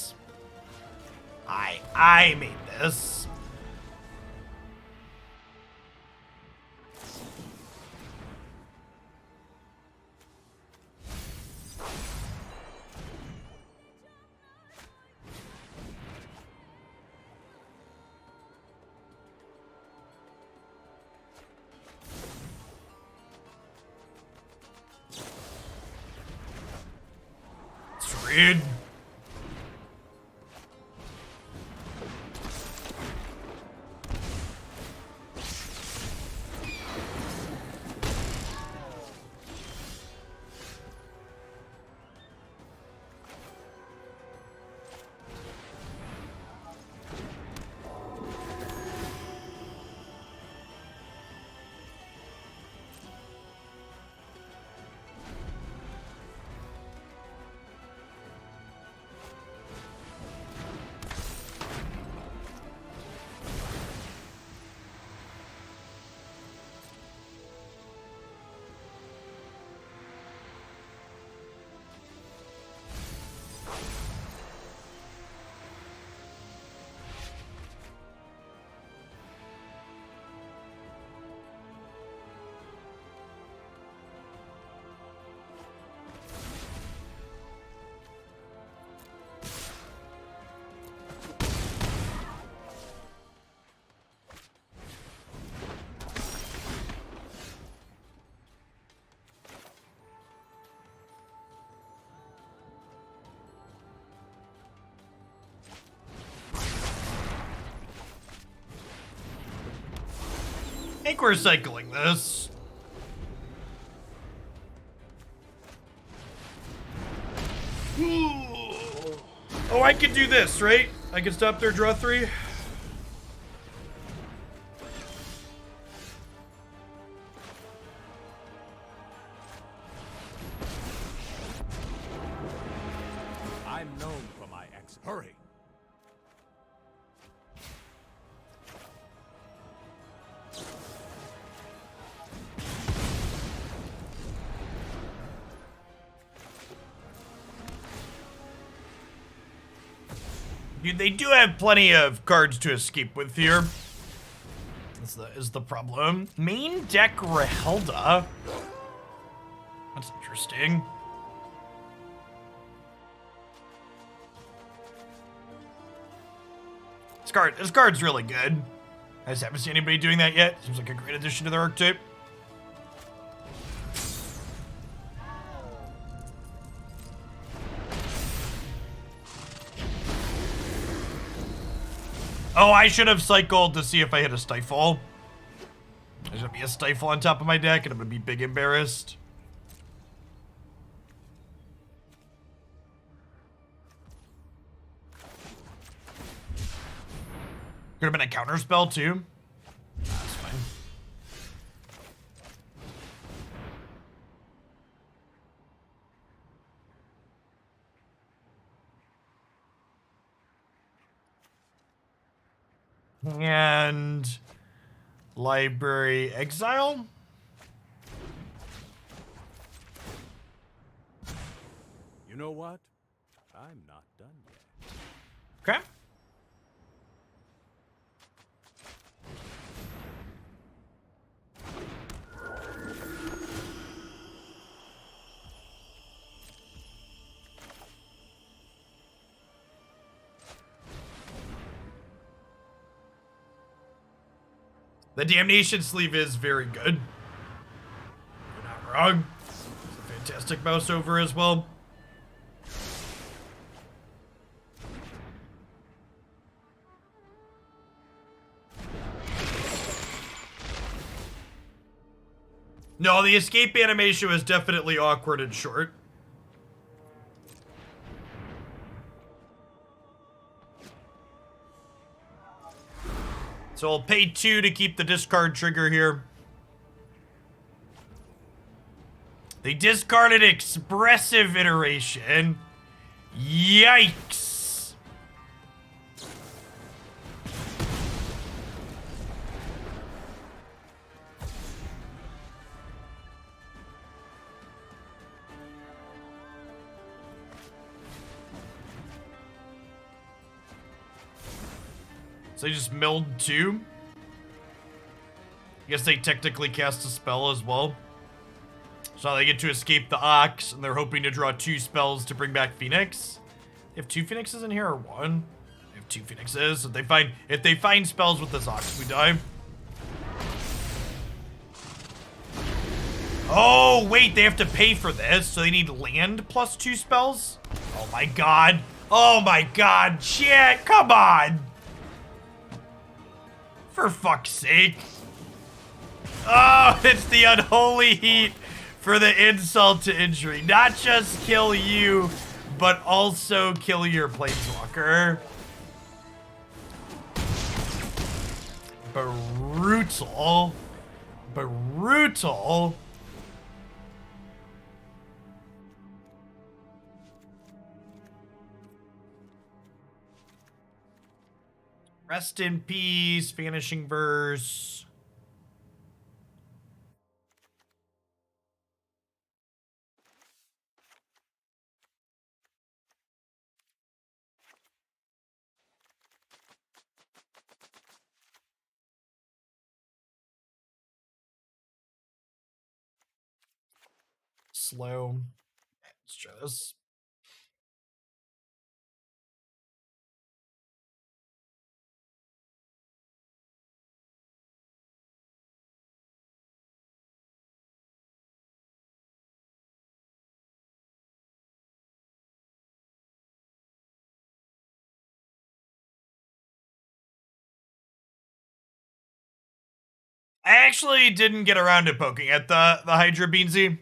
I made this. It's rude. I think we're cycling this. Oh, I could do this, right? I can stop their draw 3. I'm known for my hurry. They do have plenty of cards to escape with here. Is the problem. Main deck Rahelda. That's interesting. This card's really good. I just haven't seen anybody doing that yet. Seems like a great addition to their archetype. Oh, I should have cycled to see if I hit a Stifle. There's gonna be a Stifle on top of my deck, and I'm gonna be big embarrassed. Could have been a counter spell too. That's fine. And Library Exile. You know what? I'm not done yet. Okay. The Damnation sleeve is very good. You're not wrong. It's a fantastic mouse over as well. No, the escape animation was definitely awkward and short. So I'll pay 2 to keep the discard trigger here. They discarded Expressive Iteration. Yikes. So they just milled 2. I guess they technically cast a spell as well. So now they get to escape the Ox, and they're hoping to draw 2 spells to bring back Phoenix. They have 2 Phoenixes in here, or 1? They have 2 Phoenixes. So if they find spells with this Ox, we die. Oh, wait, they have to pay for this, so they need land plus 2 spells? Oh my god. Oh my god, shit, come on! For fuck's sake. Oh, it's the Unholy Heat for the insult to injury. Not just kill you, but also kill your Planeswalker. Brutal. Brutal. Rest in peace, Vanishing Verse. Slow. Let's try this. I actually didn't get around to poking at the Hydra Beansy.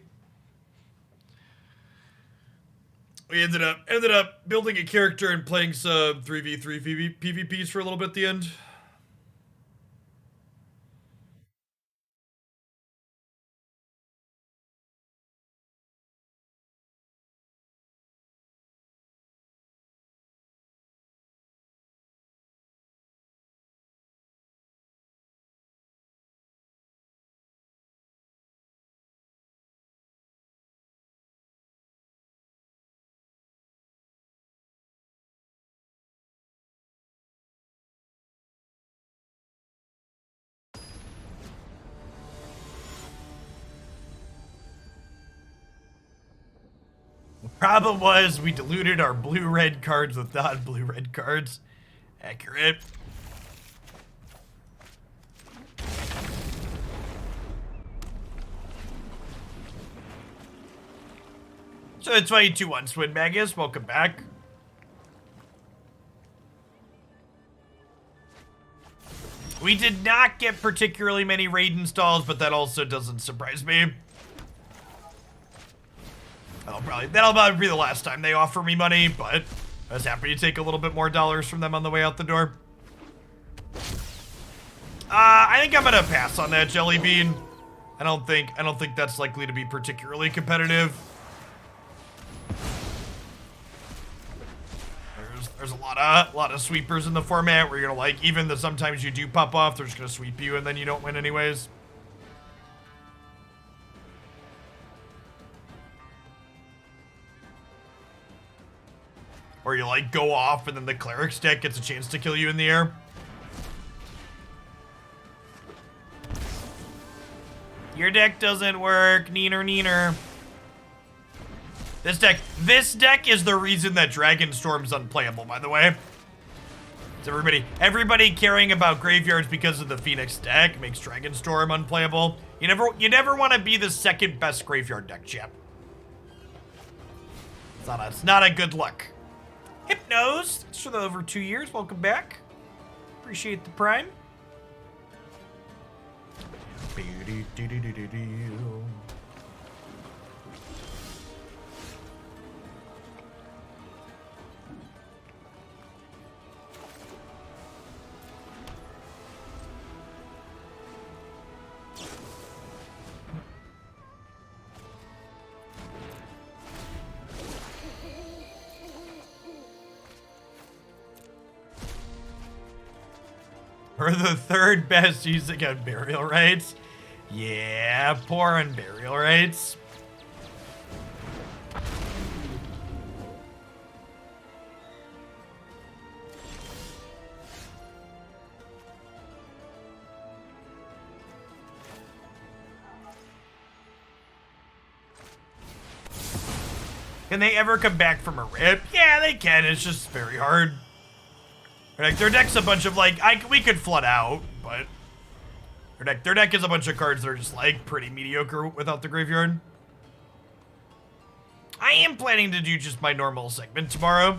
We ended up building a character and playing some 3v3 PvPs for a little bit at the end. The problem was we diluted our blue-red cards with non-blue-red cards. Accurate. So it's 22-1 Swin Magus, welcome back. We did not get particularly many raid installs, but that also doesn't surprise me. That'll probably be the last time they offer me money, but I was happy to take a little bit more dollars from them on the way out the door. I think I'm gonna pass on that Jelly Bean. I don't think that's likely to be particularly competitive. There's a lot of sweepers in the format where you're gonna like, even though sometimes you do pop off, they're just gonna sweep you and then you don't win anyways. Or you like go off and then the cleric's deck gets a chance to kill you in the air. Your deck doesn't work, neener neener. This deck is the reason that Dragonstorm's unplayable, by the way. It's everybody caring about graveyards because of the Phoenix deck makes Dragonstorm unplayable. You never want to be the second best graveyard deck, chap. It's not a good look. Hypnos, thanks for the over 2 years. Welcome back. Appreciate the prime. We're the third best using on burial rites. Yeah, poor on burial rites. Can they ever come back from a rip? Yeah, they can. It's just very hard. Like, their deck's a bunch of, like, we could flood out, but their deck is a bunch of cards that are just, like, pretty mediocre without the graveyard. I am planning to do just my normal segment tomorrow.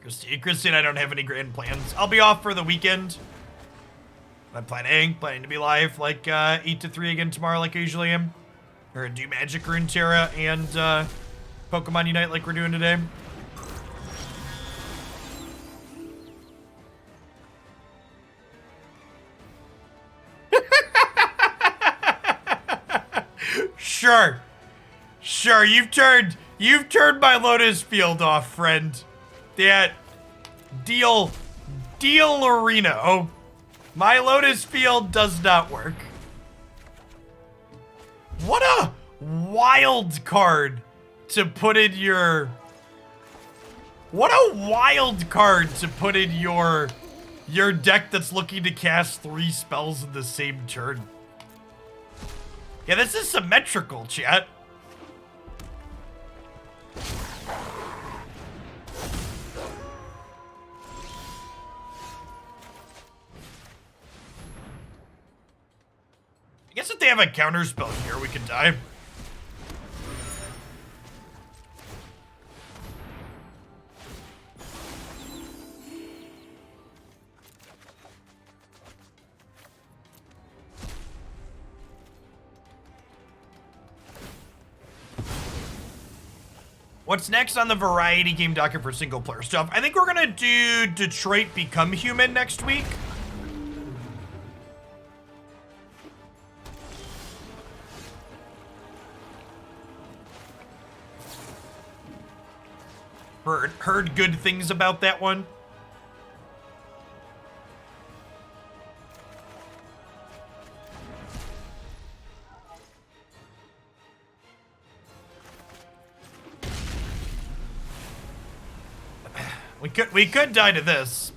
Christy and I don't have any grand plans. I'll be off for the weekend. I'm planning to be live, like, 8 to 3 again tomorrow, like I usually am. Or do Magic, Runeterra, and, Pokemon Unite like we're doing today. Sure, you've turned my Lotus Field off, friend. That deal arena. Oh, my Lotus Field does not work. What a wild card to put in your your deck that's looking to cast 3 spells in the same turn. Yeah, this is symmetrical, chat. I guess if they have a counterspell here, we can die. What's next on the variety game docket for single player stuff? I think we're gonna do Detroit Become Human next week. Heard good things about that one. We could die to this.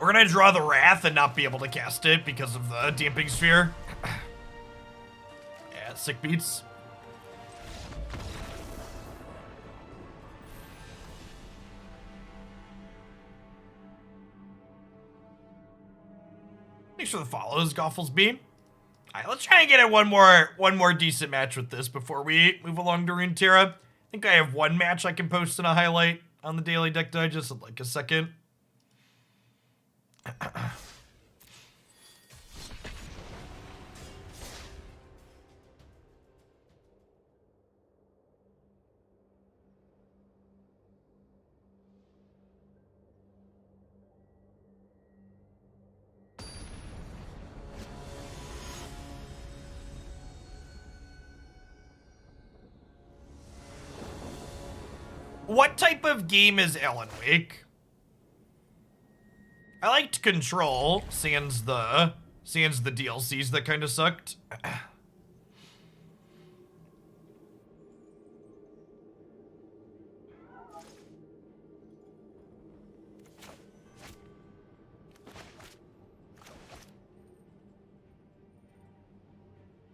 We're gonna draw the Wrath and not be able to cast it because of the Damping Sphere. Yeah, sick beats. Thanks for the follows, Gofflesby. Alright, let's try and get in one more decent match with this before we move along to Runeterra. I think I have one match I can post in a highlight on the Daily Deck Digest in like a second. What type of game is Alan Wake? I liked Control, sans the DLCs that kind of sucked.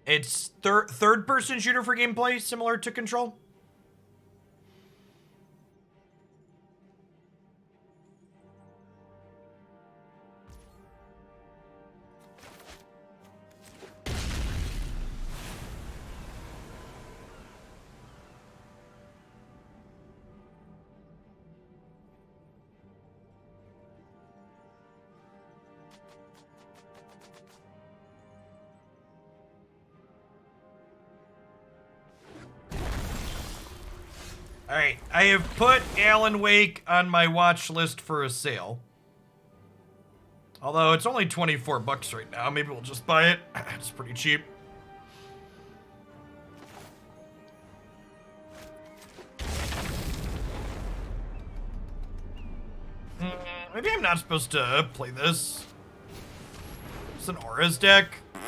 It's third-person shooter for gameplay, similar to Control. Alright, I have put Alan Wake on my watch list for a sale. Although it's only 24 bucks right now, maybe we'll just buy it. It's pretty cheap. Maybe I'm not supposed to play this. It's an Auras deck. I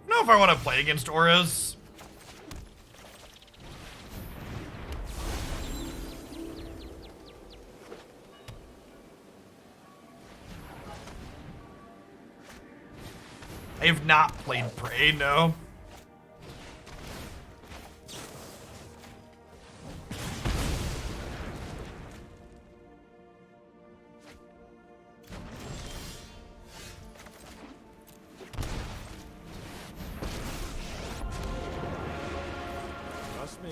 don't know if I want to play against Auras. I have not played Prey, no. Trust me,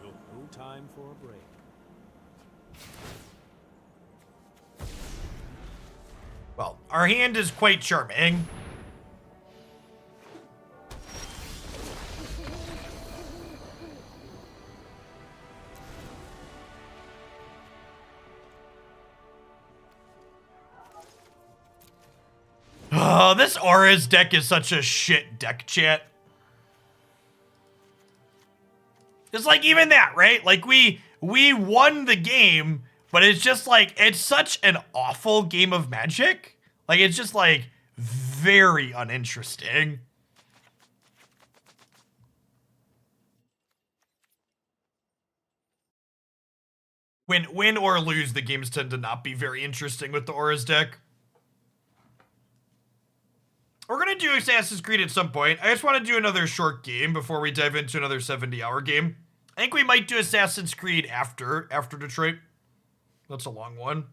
you'll no time for a break. Well, our hand is quite charming. Oh, this Auras deck is such a shit deck, chat. It's like even that, right? Like we won the game, but it's just like, it's such an awful game of Magic. Like it's just like very uninteresting. Win or lose, the games tend to not be very interesting with the Auras deck. We're gonna do Assassin's Creed at some point. I just want to do another short game before we dive into another 70-hour game. I think we might do Assassin's Creed after Detroit. That's a long one.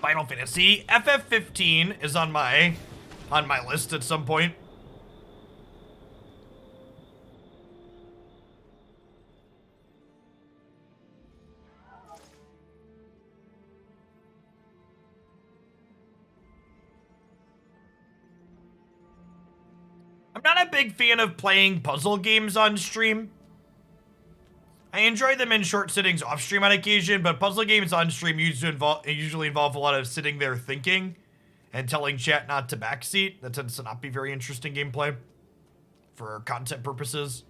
Final Fantasy. FF15 is on my list at some point. I'm not a big fan of playing puzzle games on stream. I enjoy them in short sittings off stream on occasion, but puzzle games on stream usually involve a lot of sitting there thinking and telling chat not to backseat. That tends to not be very interesting gameplay for content purposes.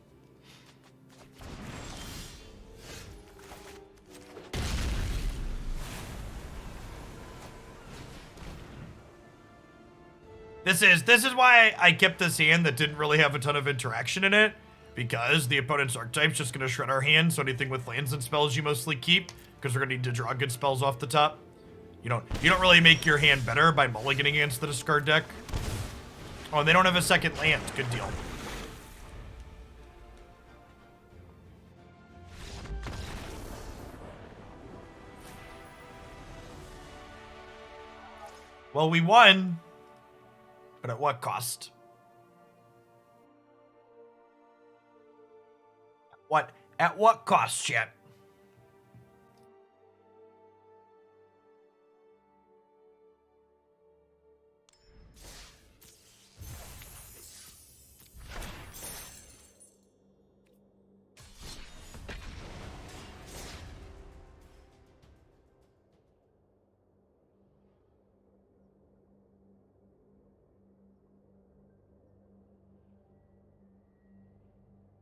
This is why I kept this hand that didn't really have a ton of interaction in it, because the opponent's archetype's just going to shred our hand, so anything with lands and spells you mostly keep, because we're going to need to draw good spells off the top. You don't really make your hand better by mulliganing against the discard deck. Oh, and they don't have a second land. Good deal. Well, we won, but at what cost? At what cost, chat?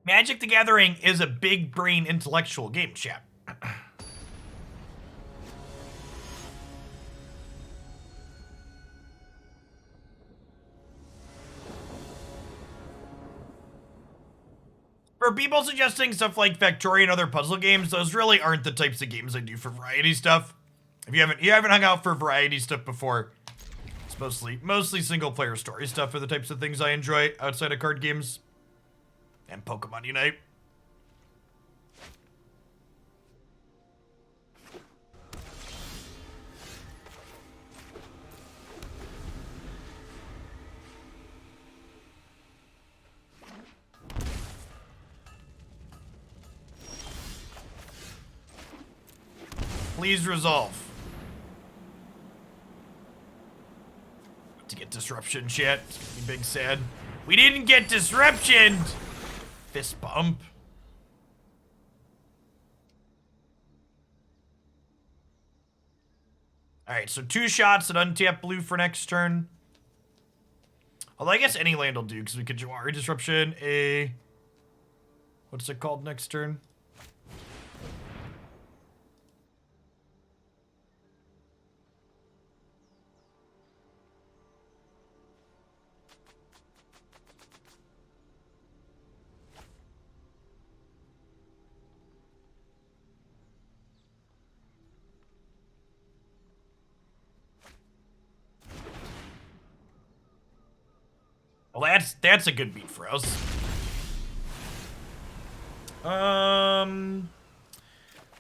Magic the Gathering is a big brain intellectual game, chat. For people suggesting stuff like Factorio and other puzzle games, those really aren't the types of games I do for variety stuff. If you haven't hung out for variety stuff before, it's mostly single player story stuff are the types of things I enjoy outside of card games. And Pokemon Unite. Please resolve. To get disruption, chat. It's gonna be big sad. We didn't get disruption! Fist bump. Alright, so 2 shots at untap blue for next turn. Although I guess any land will do, because we could Jwari Disruption a... What's it called next turn? Well, that's a good beat for us. I'm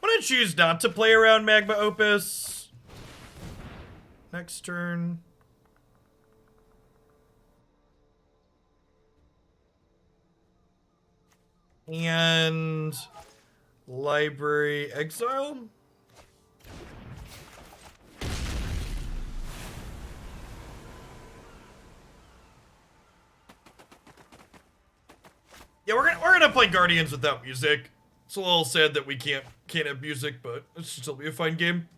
gonna choose not to play around Magma Opus. Next turn. And Library Exile. Yeah, we're gonna play Guardians without music. It's a little sad that we can't have music, but it should still be a fine game.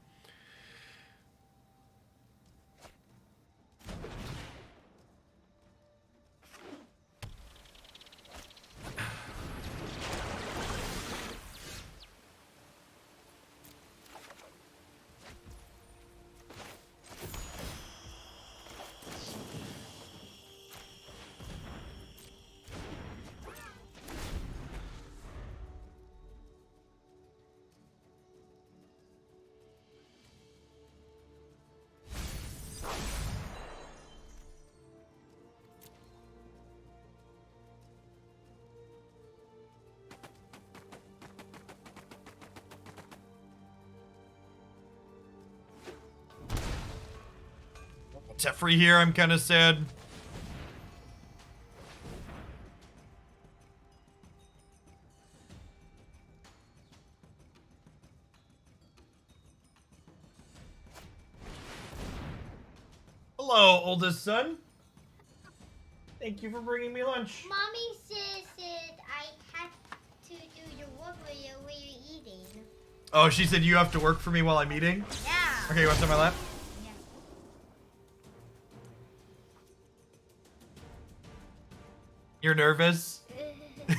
Teferi here, I'm kind of sad. Hello, oldest son. Thank you for bringing me lunch. Mommy says that I have to do the work while you're eating. Oh, she said you have to work for me while I'm eating? Yeah. Okay, what's on my lap? Yeah. You're nervous? What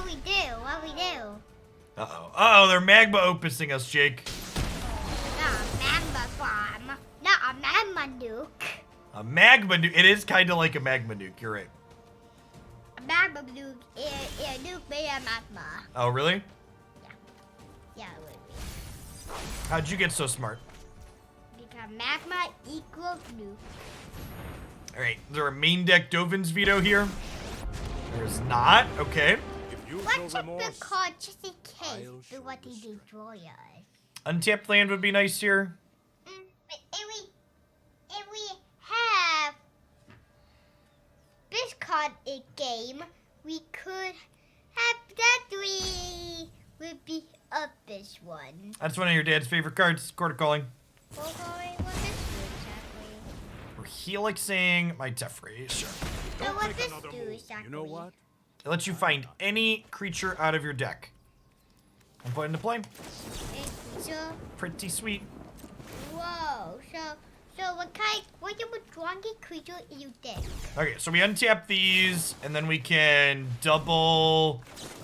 we do? Uh-oh. Uh-oh, they're magma opusing us, Jake. Not a magma bomb. Not a magma nuke. A magma nuke. It is kind of like a magma nuke. You're right. A magma nuke is a nuke made of magma. Oh, really? Yeah, it would be. How'd you get so smart? Because magma equals nuke. All right. Is there a main deck Dovin's Veto here? There's not. Okay. If you What's show up the remorse, card just in case I'll for show what they respect. destroy us? Untapped land would be nice here. But if we have this card in game, we could have that three would be up this one. That's one of your dad's favorite cards. Quarter calling. What this do exactly? We're helixing my Teferi. Sure. So Don't what make this another do move. exactly? You know what? It lets you find any creature out of your deck and put it into play. So Pretty sweet. whoa. So what type of strongest creature in your deck? Okay, so we untap these, and then we can double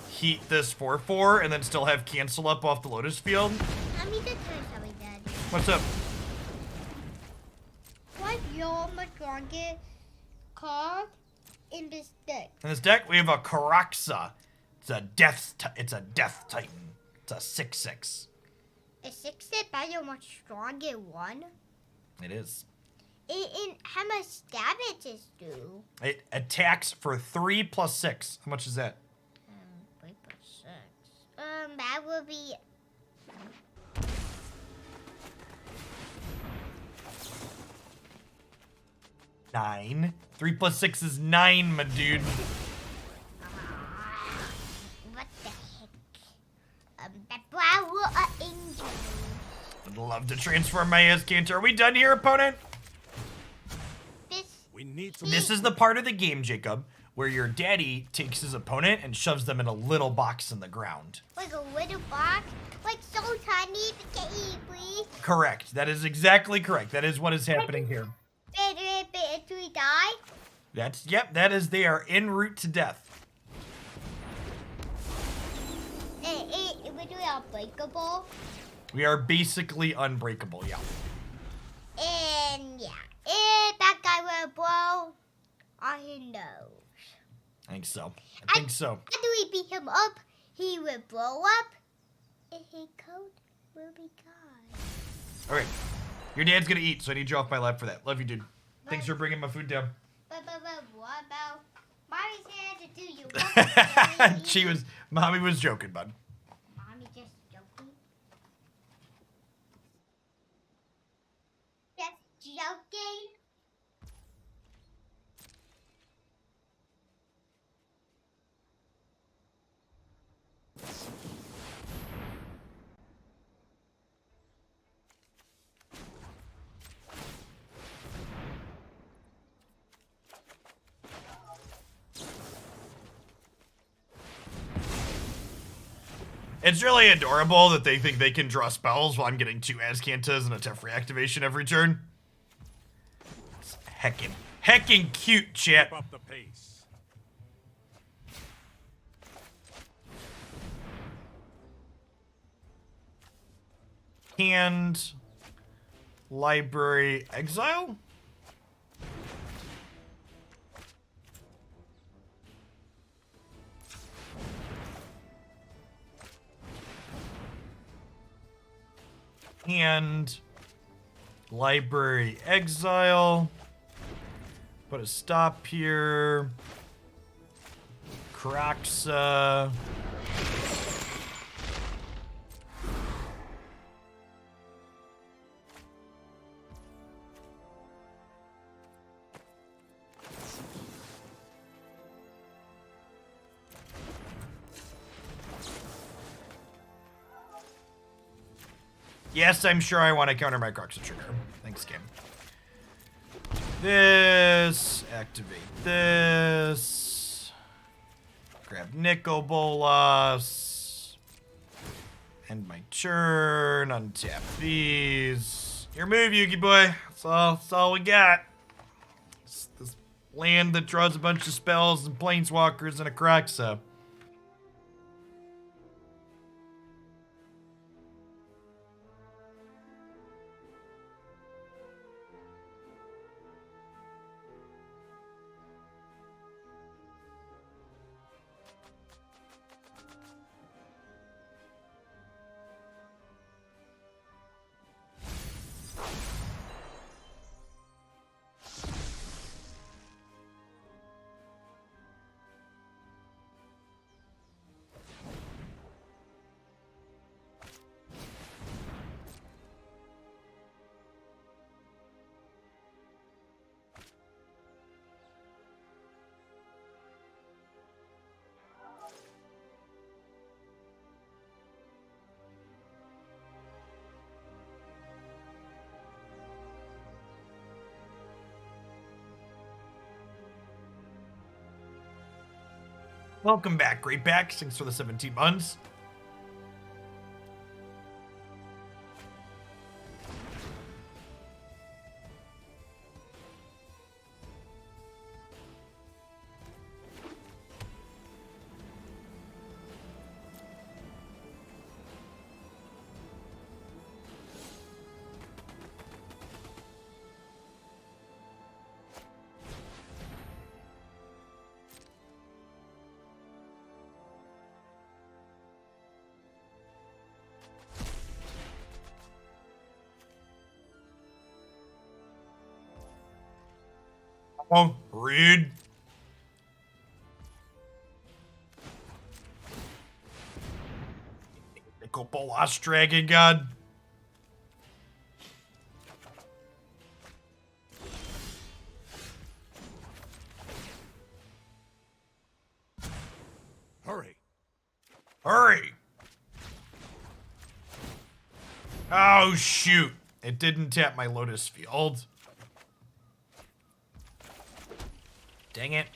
heat this 4/4, and then still have cancel up off the Lotus Field. Let me just tell you something, Dad. What's up? What's your strongest card in this deck? In this deck, we have a Kroxa. It's a death titan. It's a 6/6. A 6-hit battle much stronger one. It is. And how much damage does do? It attacks for 3 + 6. How much is that? 3 + 6. That would be 9. 3 + 6 is 9, my dude. what the heck? That power angel. I'd love to transform my Azcanta. Are we done here, opponent? We need to. This is the part of the game, Jacob, where your daddy takes his opponent and shoves them in a little box in the ground. Like a little box, like so tiny to get eat, please. Correct. That is exactly correct. That is what is happening here. Do we die? That is, they are en route to death. We do unbreakable. We are basically unbreakable, yeah. And yeah, if that guy will blow on his nose. I think so. I think so. After we beat him up, he will blow up, and his coat will be gone. All right. Your dad's gonna eat, so I need you off my lap for that. Love you, dude. Thanks for bringing my food down. But what about Mommy's had to do your work? Mommy was joking, bud. Mommy just joking. Just joking. It's really adorable that they think they can draw spells while I'm getting 2 Azcantas and a Teferi activation every turn. It's heckin' cute, chat. Keep up the pace. Hand, library, exile? Hand, library, exile. Put a stop here. Kroxa. Yes, I'm sure I want to counter my Kroxa trigger. Thanks, game. This. Activate this. Grab Nicol Bolas. End my turn. Untap these. Your move, Yugi boy. That's all we got. This land that draws a bunch of spells and planeswalkers and a Kroxa. Welcome back, Great Back. Thanks for the 17 months. Oh, read. Nicol Bolas Dragon God. Hurry. Hurry. Oh, shoot. It didn't tap my Lotus Field. Dang it.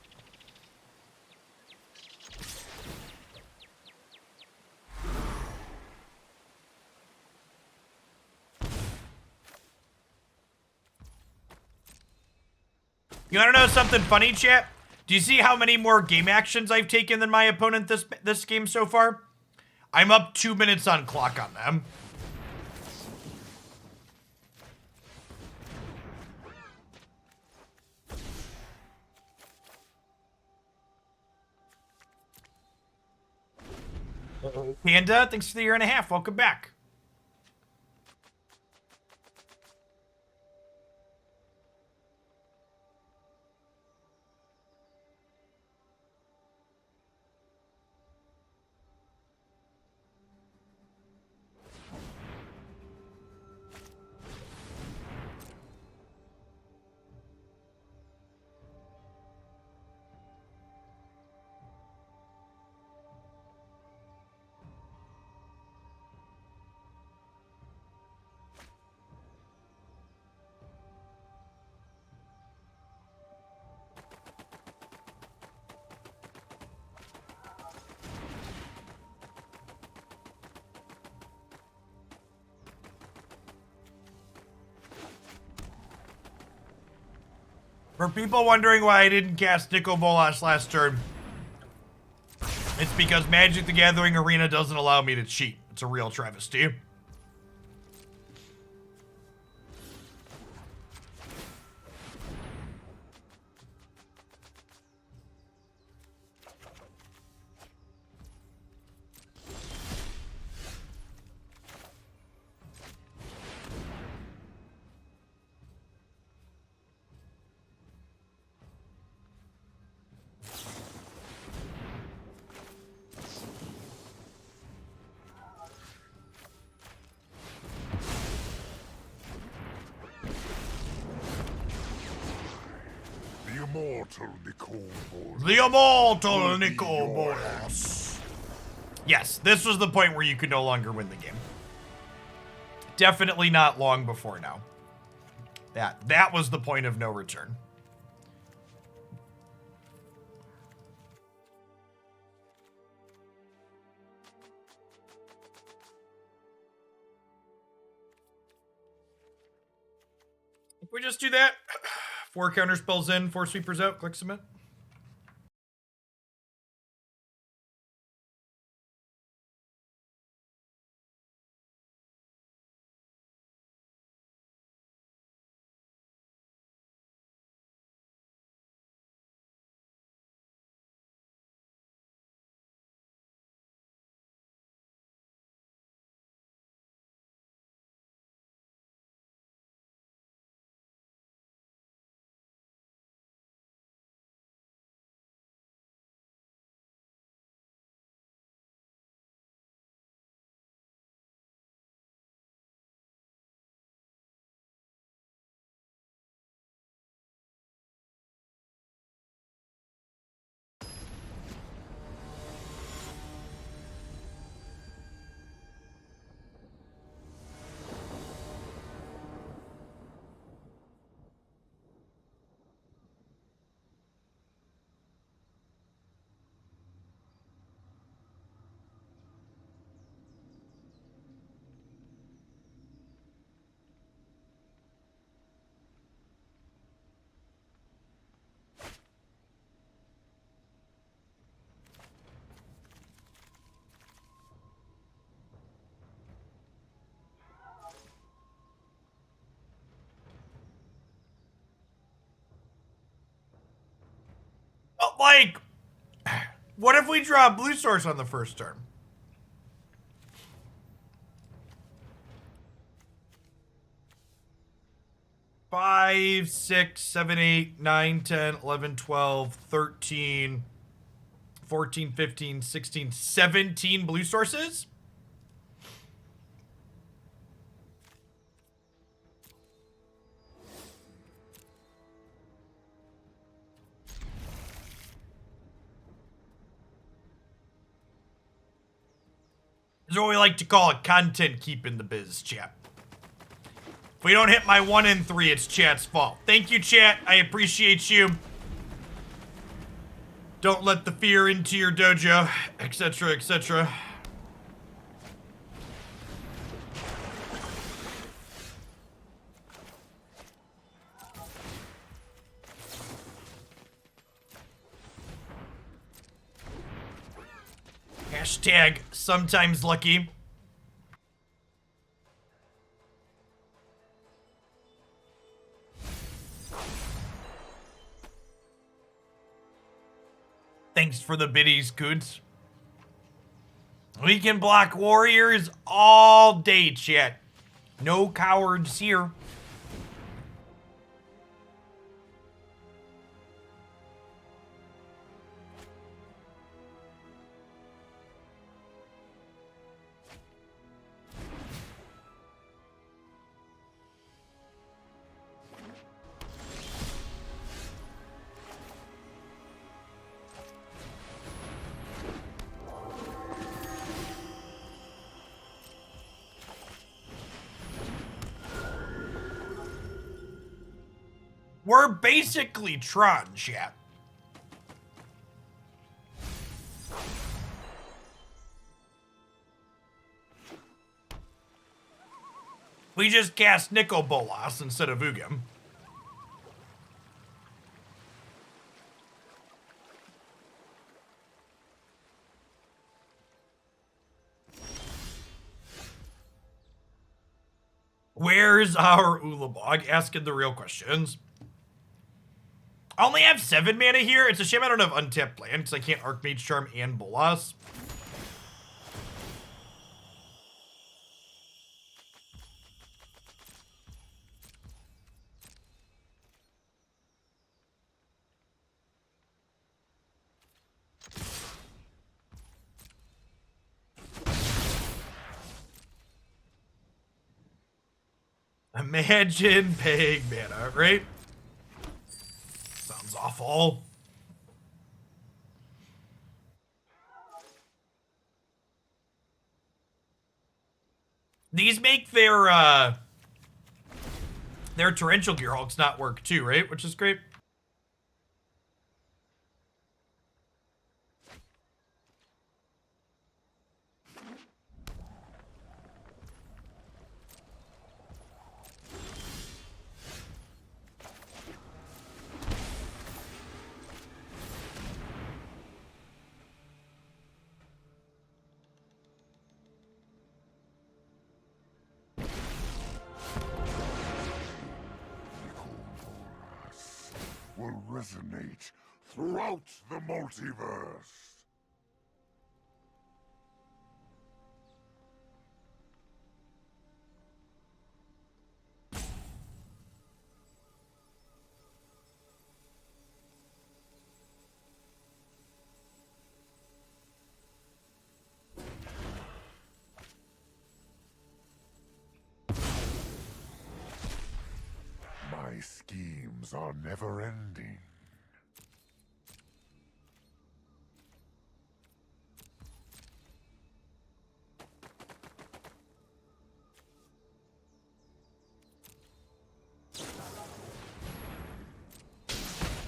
You wanna know something funny, chat? Do you see how many more game actions I've taken than my opponent this game so far? I'm up 2 minutes on clock on them. Panda, thanks for the 1.5 years. Welcome back. For people wondering why I didn't cast Nicol Bolas last turn, it's because Magic the Gathering Arena doesn't allow me to cheat. It's a real travesty. The immortal Nicol Bolas. Yes, this was the point where you could no longer win the game. Definitely not long before now. That was the point of no return. If we just do that, 4 counter spells in, 4 sweepers out, click submit. But like, what if we draw a blue source on the first turn? Five, 6, 7, 8, 9, 10, 11, 12, 13, 14, 15, 16, 17 blue sources? This is what we like to call a content keep in the biz, chat. If we don't hit my 1 and 3, it's chat's fault. Thank you, chat. I appreciate you. Don't let the fear into your dojo, etc., etc. Hashtag sometimes lucky. Thanks for the biddies, Coots. We can block warriors all day, chat. No cowards here. We're basically Tron, chat. We just cast Nicol Bolas instead of Ugam. Where's our Ulabog? Asking the real questions. I only have 7 mana here. It's a shame I don't have untapped land because I can't Archmage Charm and Bolas. Imagine paying mana, right? Sounds awful. These make their torrential Gearhulks not work too, right? Which is great. Will resonate throughout the multiverse. My schemes are never ending.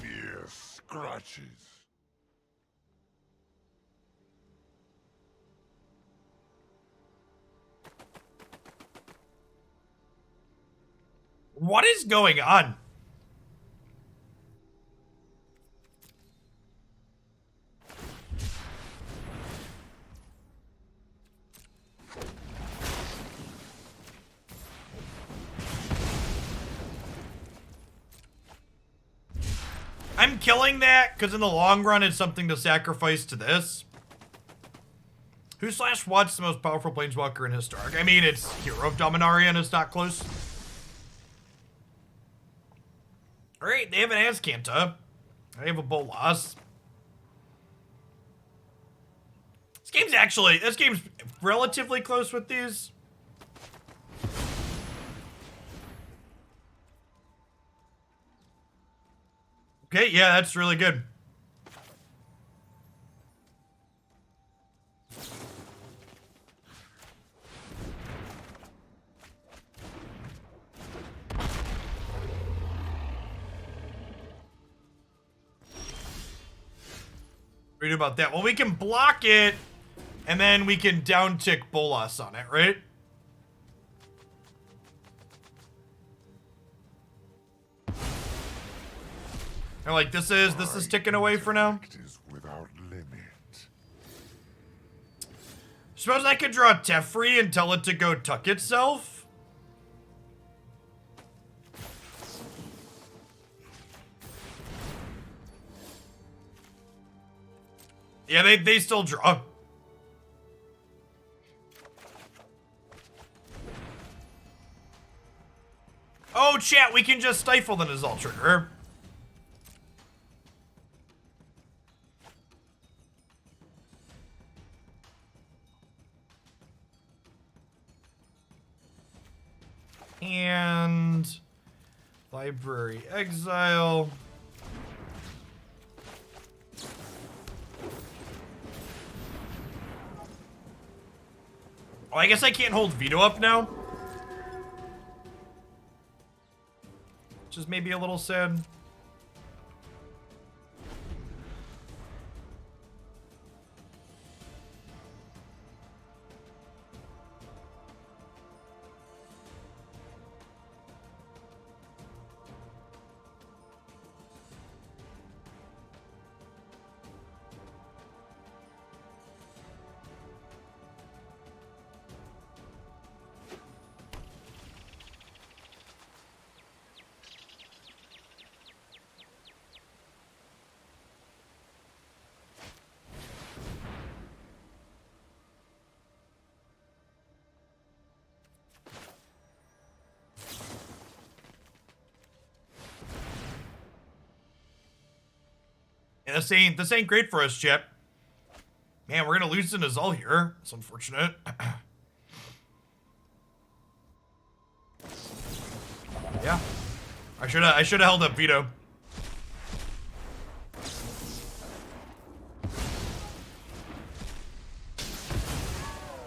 Mere scratches. What is going on? I'm killing that because in the long run it's something to sacrifice to this. Who slash what's the most powerful planeswalker in Historic? I mean, it's Hero of Dominaria and it's not close. Alright, they have an Azcanta. They have a Bolas. This game's relatively close with these. Okay, yeah, that's really good. Read about that. Well, we can block it, and then we can down-tick Bolas on it, right? And like, this is ticking away for now. Is without limit. Suppose I could draw Teferi and tell it to go tuck itself? Yeah, they still draw. Oh, chat, we can just stifle the Nizal trigger. And Library Exile. Oh, I guess I can't hold Veto up now. Which is maybe a little sad. Yeah, this ain't great for us, Chip. Man, we're gonna lose to Nizal here. It's unfortunate. Yeah. I should have held up Veto.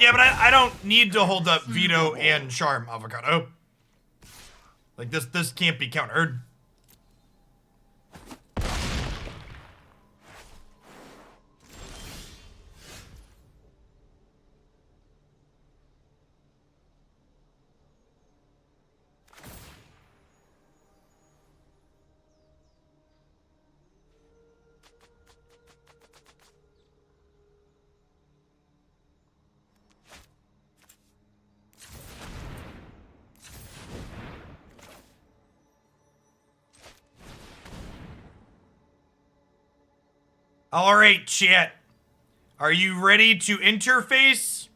Yeah, but I don't need to hold up Veto and Charm, Avocado. Like, this can't be countered. All right, chat. Are you ready to interface?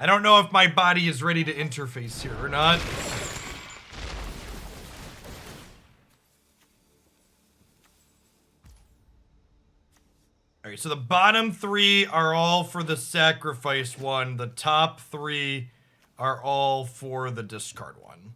I don't know if my body is ready to interface here or not. All right, so the bottom three are all for the sacrifice one. The top three are all for the discard one.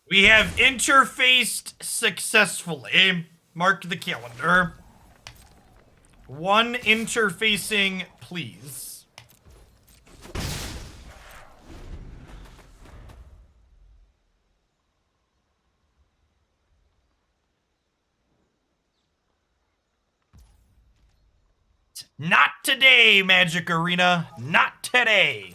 We have interfaced successfully. Mark the calendar. One interfacing, please. Not today, Magic Arena. Not today.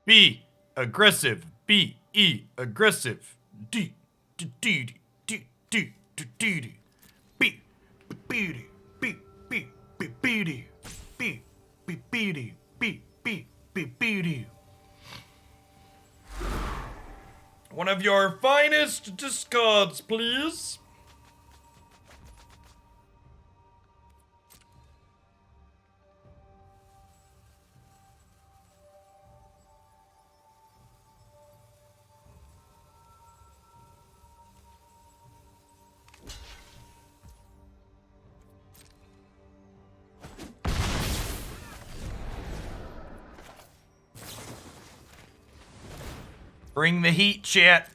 Be aggressive. B-E aggressive. D D D D D D D D B B D B B B B D B B B D B B B B D. One of your finest discards, please. Bring the heat, chat.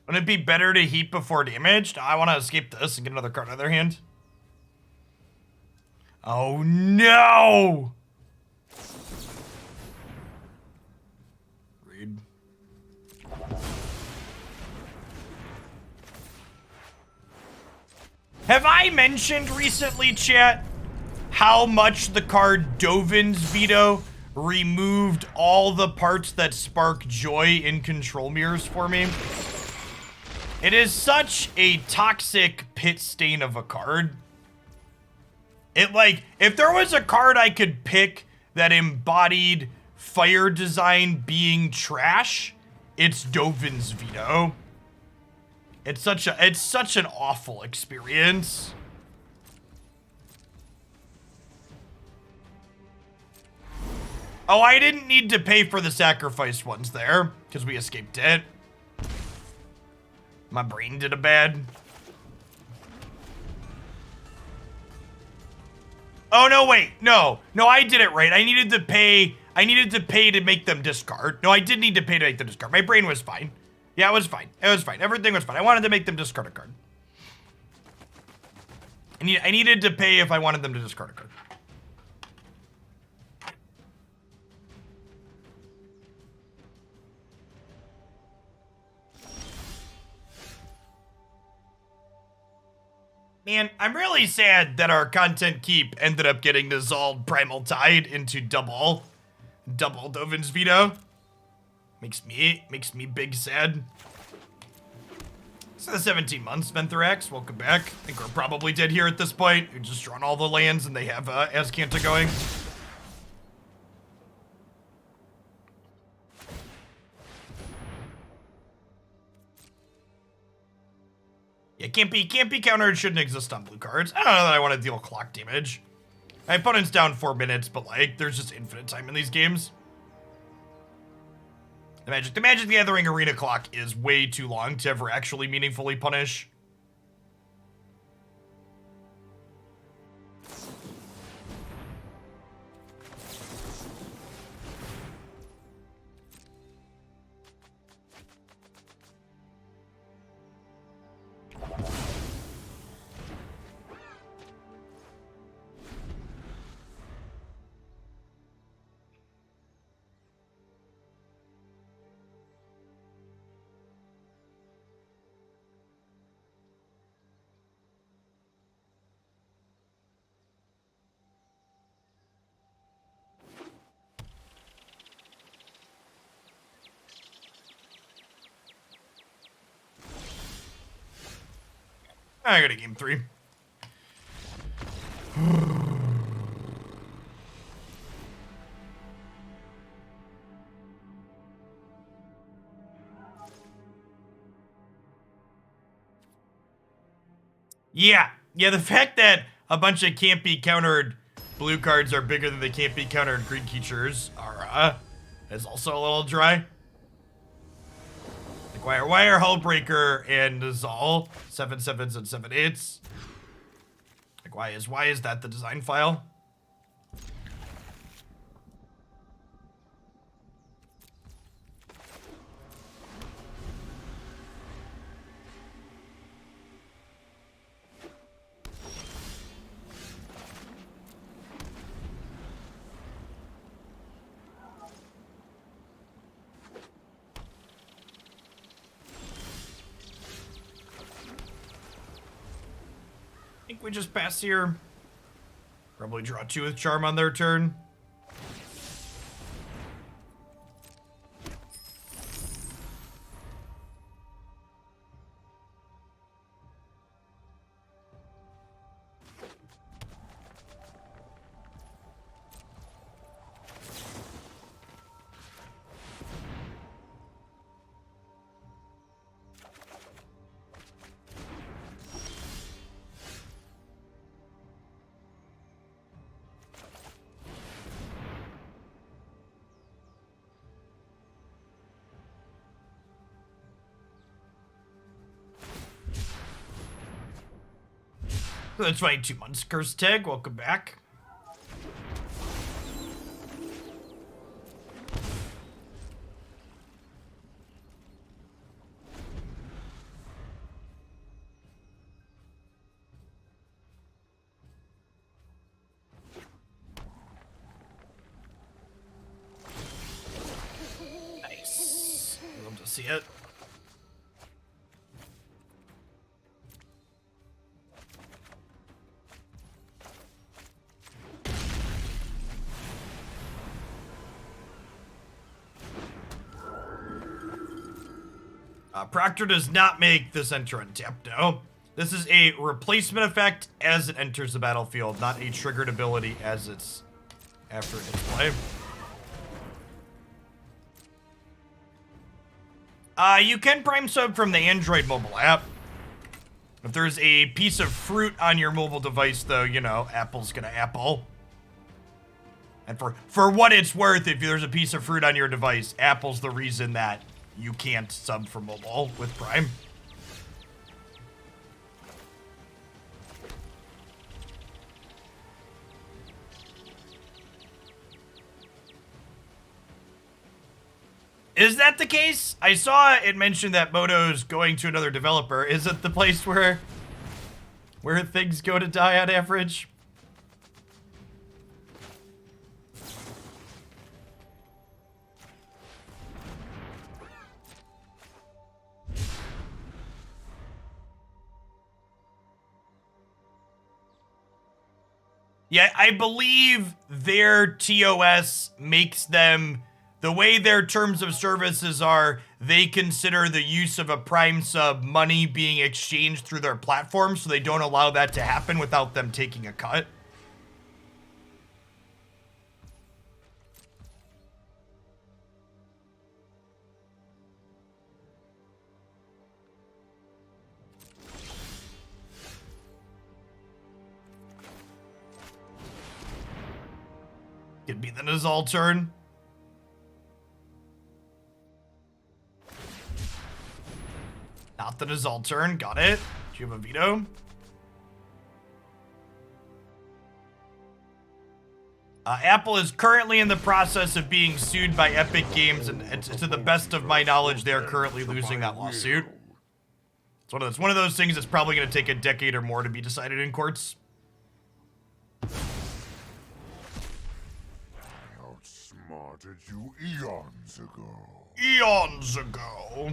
Wouldn't it be better to heat before damaged? I want to escape this and get another card out of their hand. Oh no! Read. Have I mentioned recently, chat, how much the card Dovin's Veto removed all the parts that spark joy in control mirrors for me? It is such a toxic pit stain of a card. It, like, if there was a card I could pick that embodied fire design being trash, it's Dovin's Veto. It's such an awful experience. Oh, I didn't need to pay for the sacrifice ones there, because we escaped it. My brain did a bad. Oh, no, wait. No, I did it right. I needed to pay to make them discard. No, I did need to pay to make them discard. My brain was fine. Yeah, it was fine. It was fine. Everything was fine. I wanted to make them discard a card. I needed to pay if I wanted them to discard a card. Man, I'm really sad that our content keep ended up getting dissolved Primal Tide into double Dovin's Veto. Makes me big sad. So the 17 months, Venthrax, welcome back. I think we're probably dead here at this point. We've just drawn all the lands and they have Azcanta going. Yeah, can't be countered, shouldn't exist on blue cards. I don't know that I want to deal clock damage. My opponent's down 4 minutes, but like, there's just infinite time in these games. The Magic the Gathering arena clock is way too long to ever actually meaningfully punish. I got a game 3. Yeah, the fact that a bunch of can't be countered blue cards are bigger than the can't be countered green creatures are, is also a little dry. Like, why are Hullbreaker and Zal 7/7s and 7/8s? Like, why is that the design file? I think we just pass here. Probably draw 2 with Charm on their turn. So that's 22 months. Curse Tag, welcome back. Nice. Love to see it. Proctor does not make this enter untapped, no. This is a replacement effect as it enters the battlefield, not a triggered ability as it's after its play. You can prime sub from the Android mobile app. If there's a piece of fruit on your mobile device, though, you know, Apple's gonna apple. And for what it's worth, if there's a piece of fruit on your device, Apple's the reason that you can't sub for mobile with Prime. Is that the case? I saw it mentioned that Moto's going to another developer. Is it the place where things go to die on average? Yeah, I believe their TOS makes them, the way their terms of services are, they consider the use of a Prime sub money being exchanged through their platform, so they don't allow that to happen without them taking a cut. Could be the Nizal turn. Not the Nizal turn. Got it. Do you have a veto? Apple is currently in the process of being sued by Epic Games, and to the best of my knowledge, they're currently losing that lawsuit. It's one of those things that's probably going to take a decade or more to be decided in courts. Outsmarted you eons ago. Eons ago.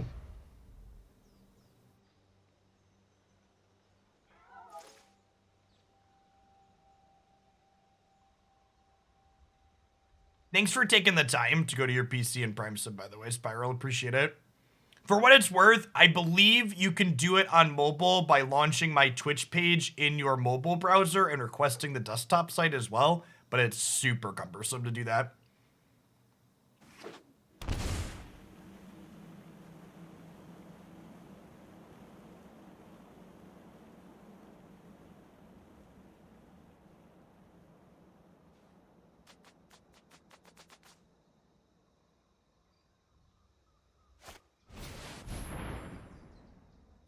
Thanks for taking the time to go to your PC and Prime sub, by the way, Spiral. Appreciate it. For what it's worth, I believe you can do it on mobile by launching my Twitch page in your mobile browser and requesting the desktop site as well, but it's super cumbersome to do that.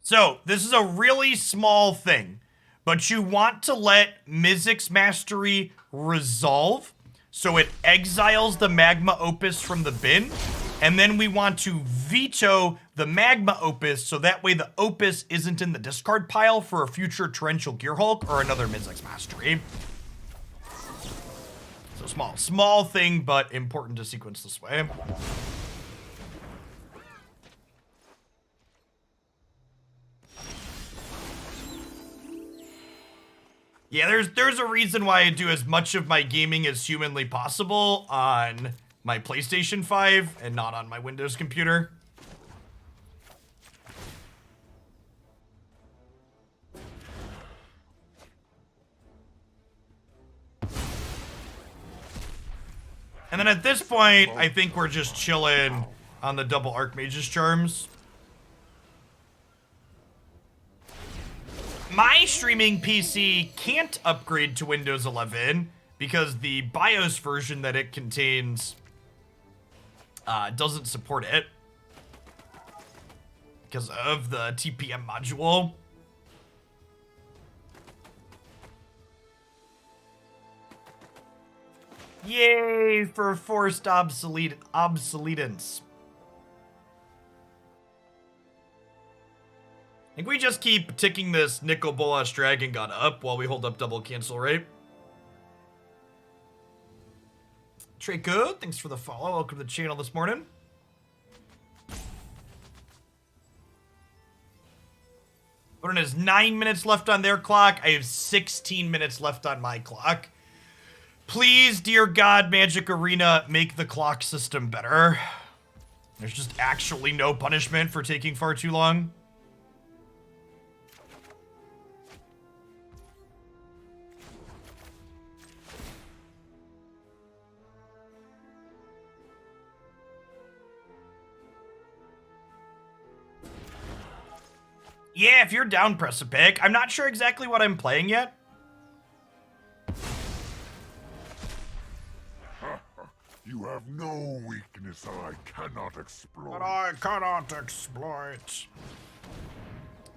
So, this is a really small thing, but you want to let Mizzix's Mastery resolve, so it exiles the Magma Opus from the bin, and then we want to veto the Magma Opus, so that way the Opus isn't in the discard pile for a future Torrential Gearhulk or another Mizzix's Mastery. So small thing, but important to sequence this way. Yeah, there's a reason why I do as much of my gaming as humanly possible on my PlayStation 5 and not on my Windows computer. And then at this point, I think we're just chilling on the double Archmage's Charms. My streaming PC can't upgrade to Windows 11 because the BIOS version that it contains doesn't support it because of the TPM module. Yay for forced obsoletance. I think we just keep ticking this Nicol Bolas Dragon God up while we hold up double cancel, right? Traco, thanks for the follow. Welcome to the channel this morning. Opponent has 9 minutes left on their clock. I have 16 minutes left on my clock. Please, dear God, Magic Arena, make the clock system better. There's just actually no punishment for taking far too long. Yeah, if you're down, press a pick. I'm not sure exactly what I'm playing yet. You have no weakness I cannot exploit. But I cannot exploit.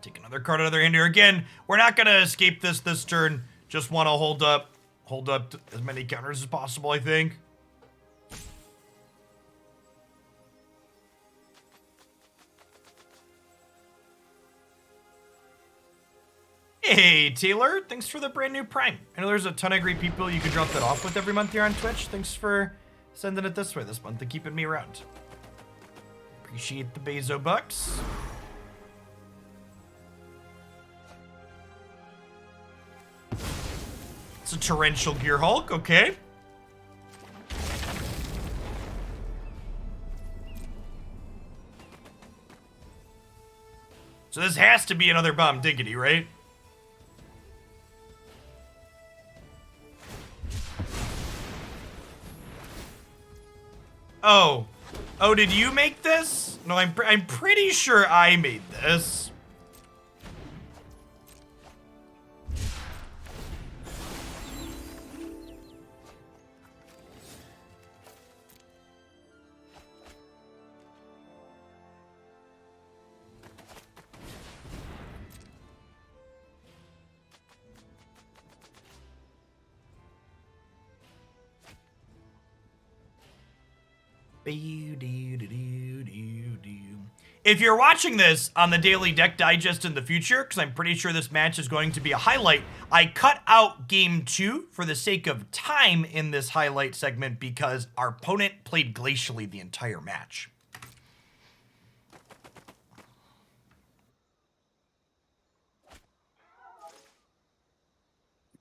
Take another card out of their hand here. Again, we're not going to escape this turn. Just want to hold up as many counters as possible, I think. Hey, Taylor, thanks for the brand new Prime. I know there's a ton of great people you can drop that off with every month here on Twitch. Thanks for sending it this way this month and keeping me around. Appreciate the Bezo bucks. It's a Torrential Gear Hulk, okay. So this has to be another Bomb Diggity, right? Oh. Oh, did you make this? No, I'm pretty sure I made this. If you're watching this on the Daily Deck Digest in the future, because I'm pretty sure this match is going to be a highlight, I cut out Game 2 for the sake of time in this highlight segment because our opponent played glacially the entire match.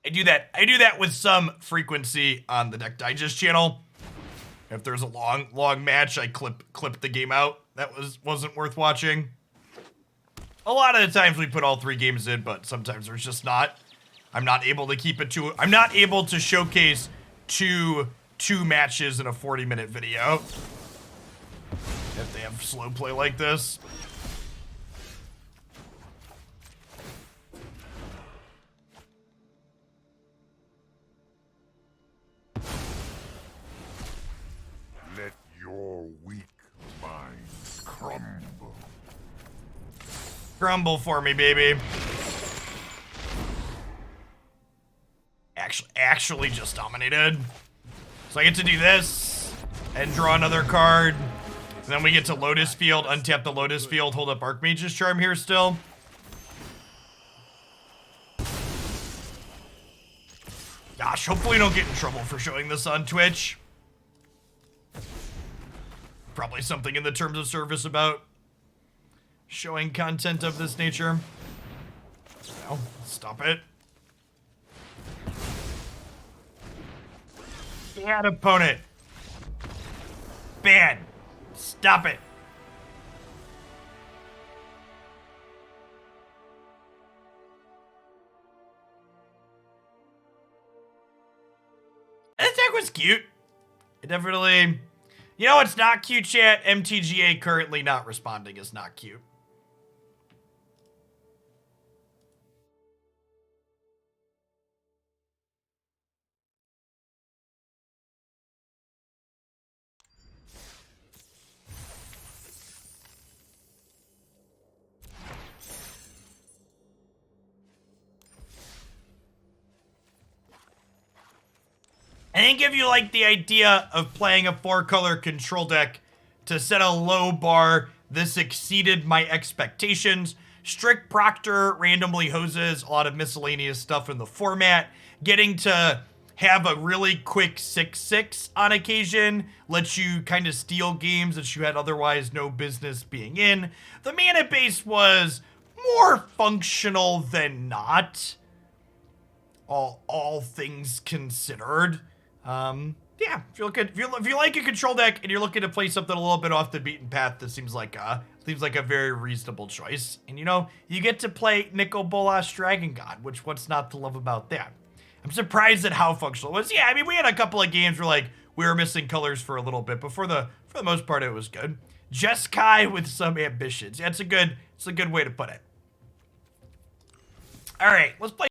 I do that with some frequency on the Deck Digest channel. If there's a long match, I clip the game out. That wasn't worth watching. A lot of the times we put all 3 games in, but sometimes there's just not. I'm not able to keep it to. I'm not able to showcase two matches in a 40-minute video if they have slow play like this. Let your weak minds crumble. Crumble for me, baby. Actually just dominated. So I get to do this and draw another card. And then we get to Lotus Field, untap the Lotus Field, hold up Archmage's Charm here still. Gosh, hopefully we don't get in trouble for showing this on Twitch. Probably something in the terms of service about showing content of this nature. No, stop it. Bad opponent. Bad. Stop it. This deck was cute. It definitely... You know what's not cute, chat? MTGA currently not responding is not cute. I didn't give you like the idea of playing a 4-color control deck to set a low bar. This exceeded my expectations. Strict Proctor randomly hoses a lot of miscellaneous stuff in the format. Getting to have a really quick 6/6 on occasion lets you kind of steal games that you had otherwise no business being in. The mana base was more functional than not, all things considered. Yeah, if you like a control deck and you're looking to play something a little bit off the beaten path, this seems like a very reasonable choice. And you know, you get to play Nicol, Bolas, Dragon God, which what's not to love about that? I'm surprised at how functional it was. Yeah, I mean, we had a couple of games where like we were missing colors for a little bit, but for the most part, it was good. Jeskai with some ambitions. Yeah, it's a good way to put it. All right, let's play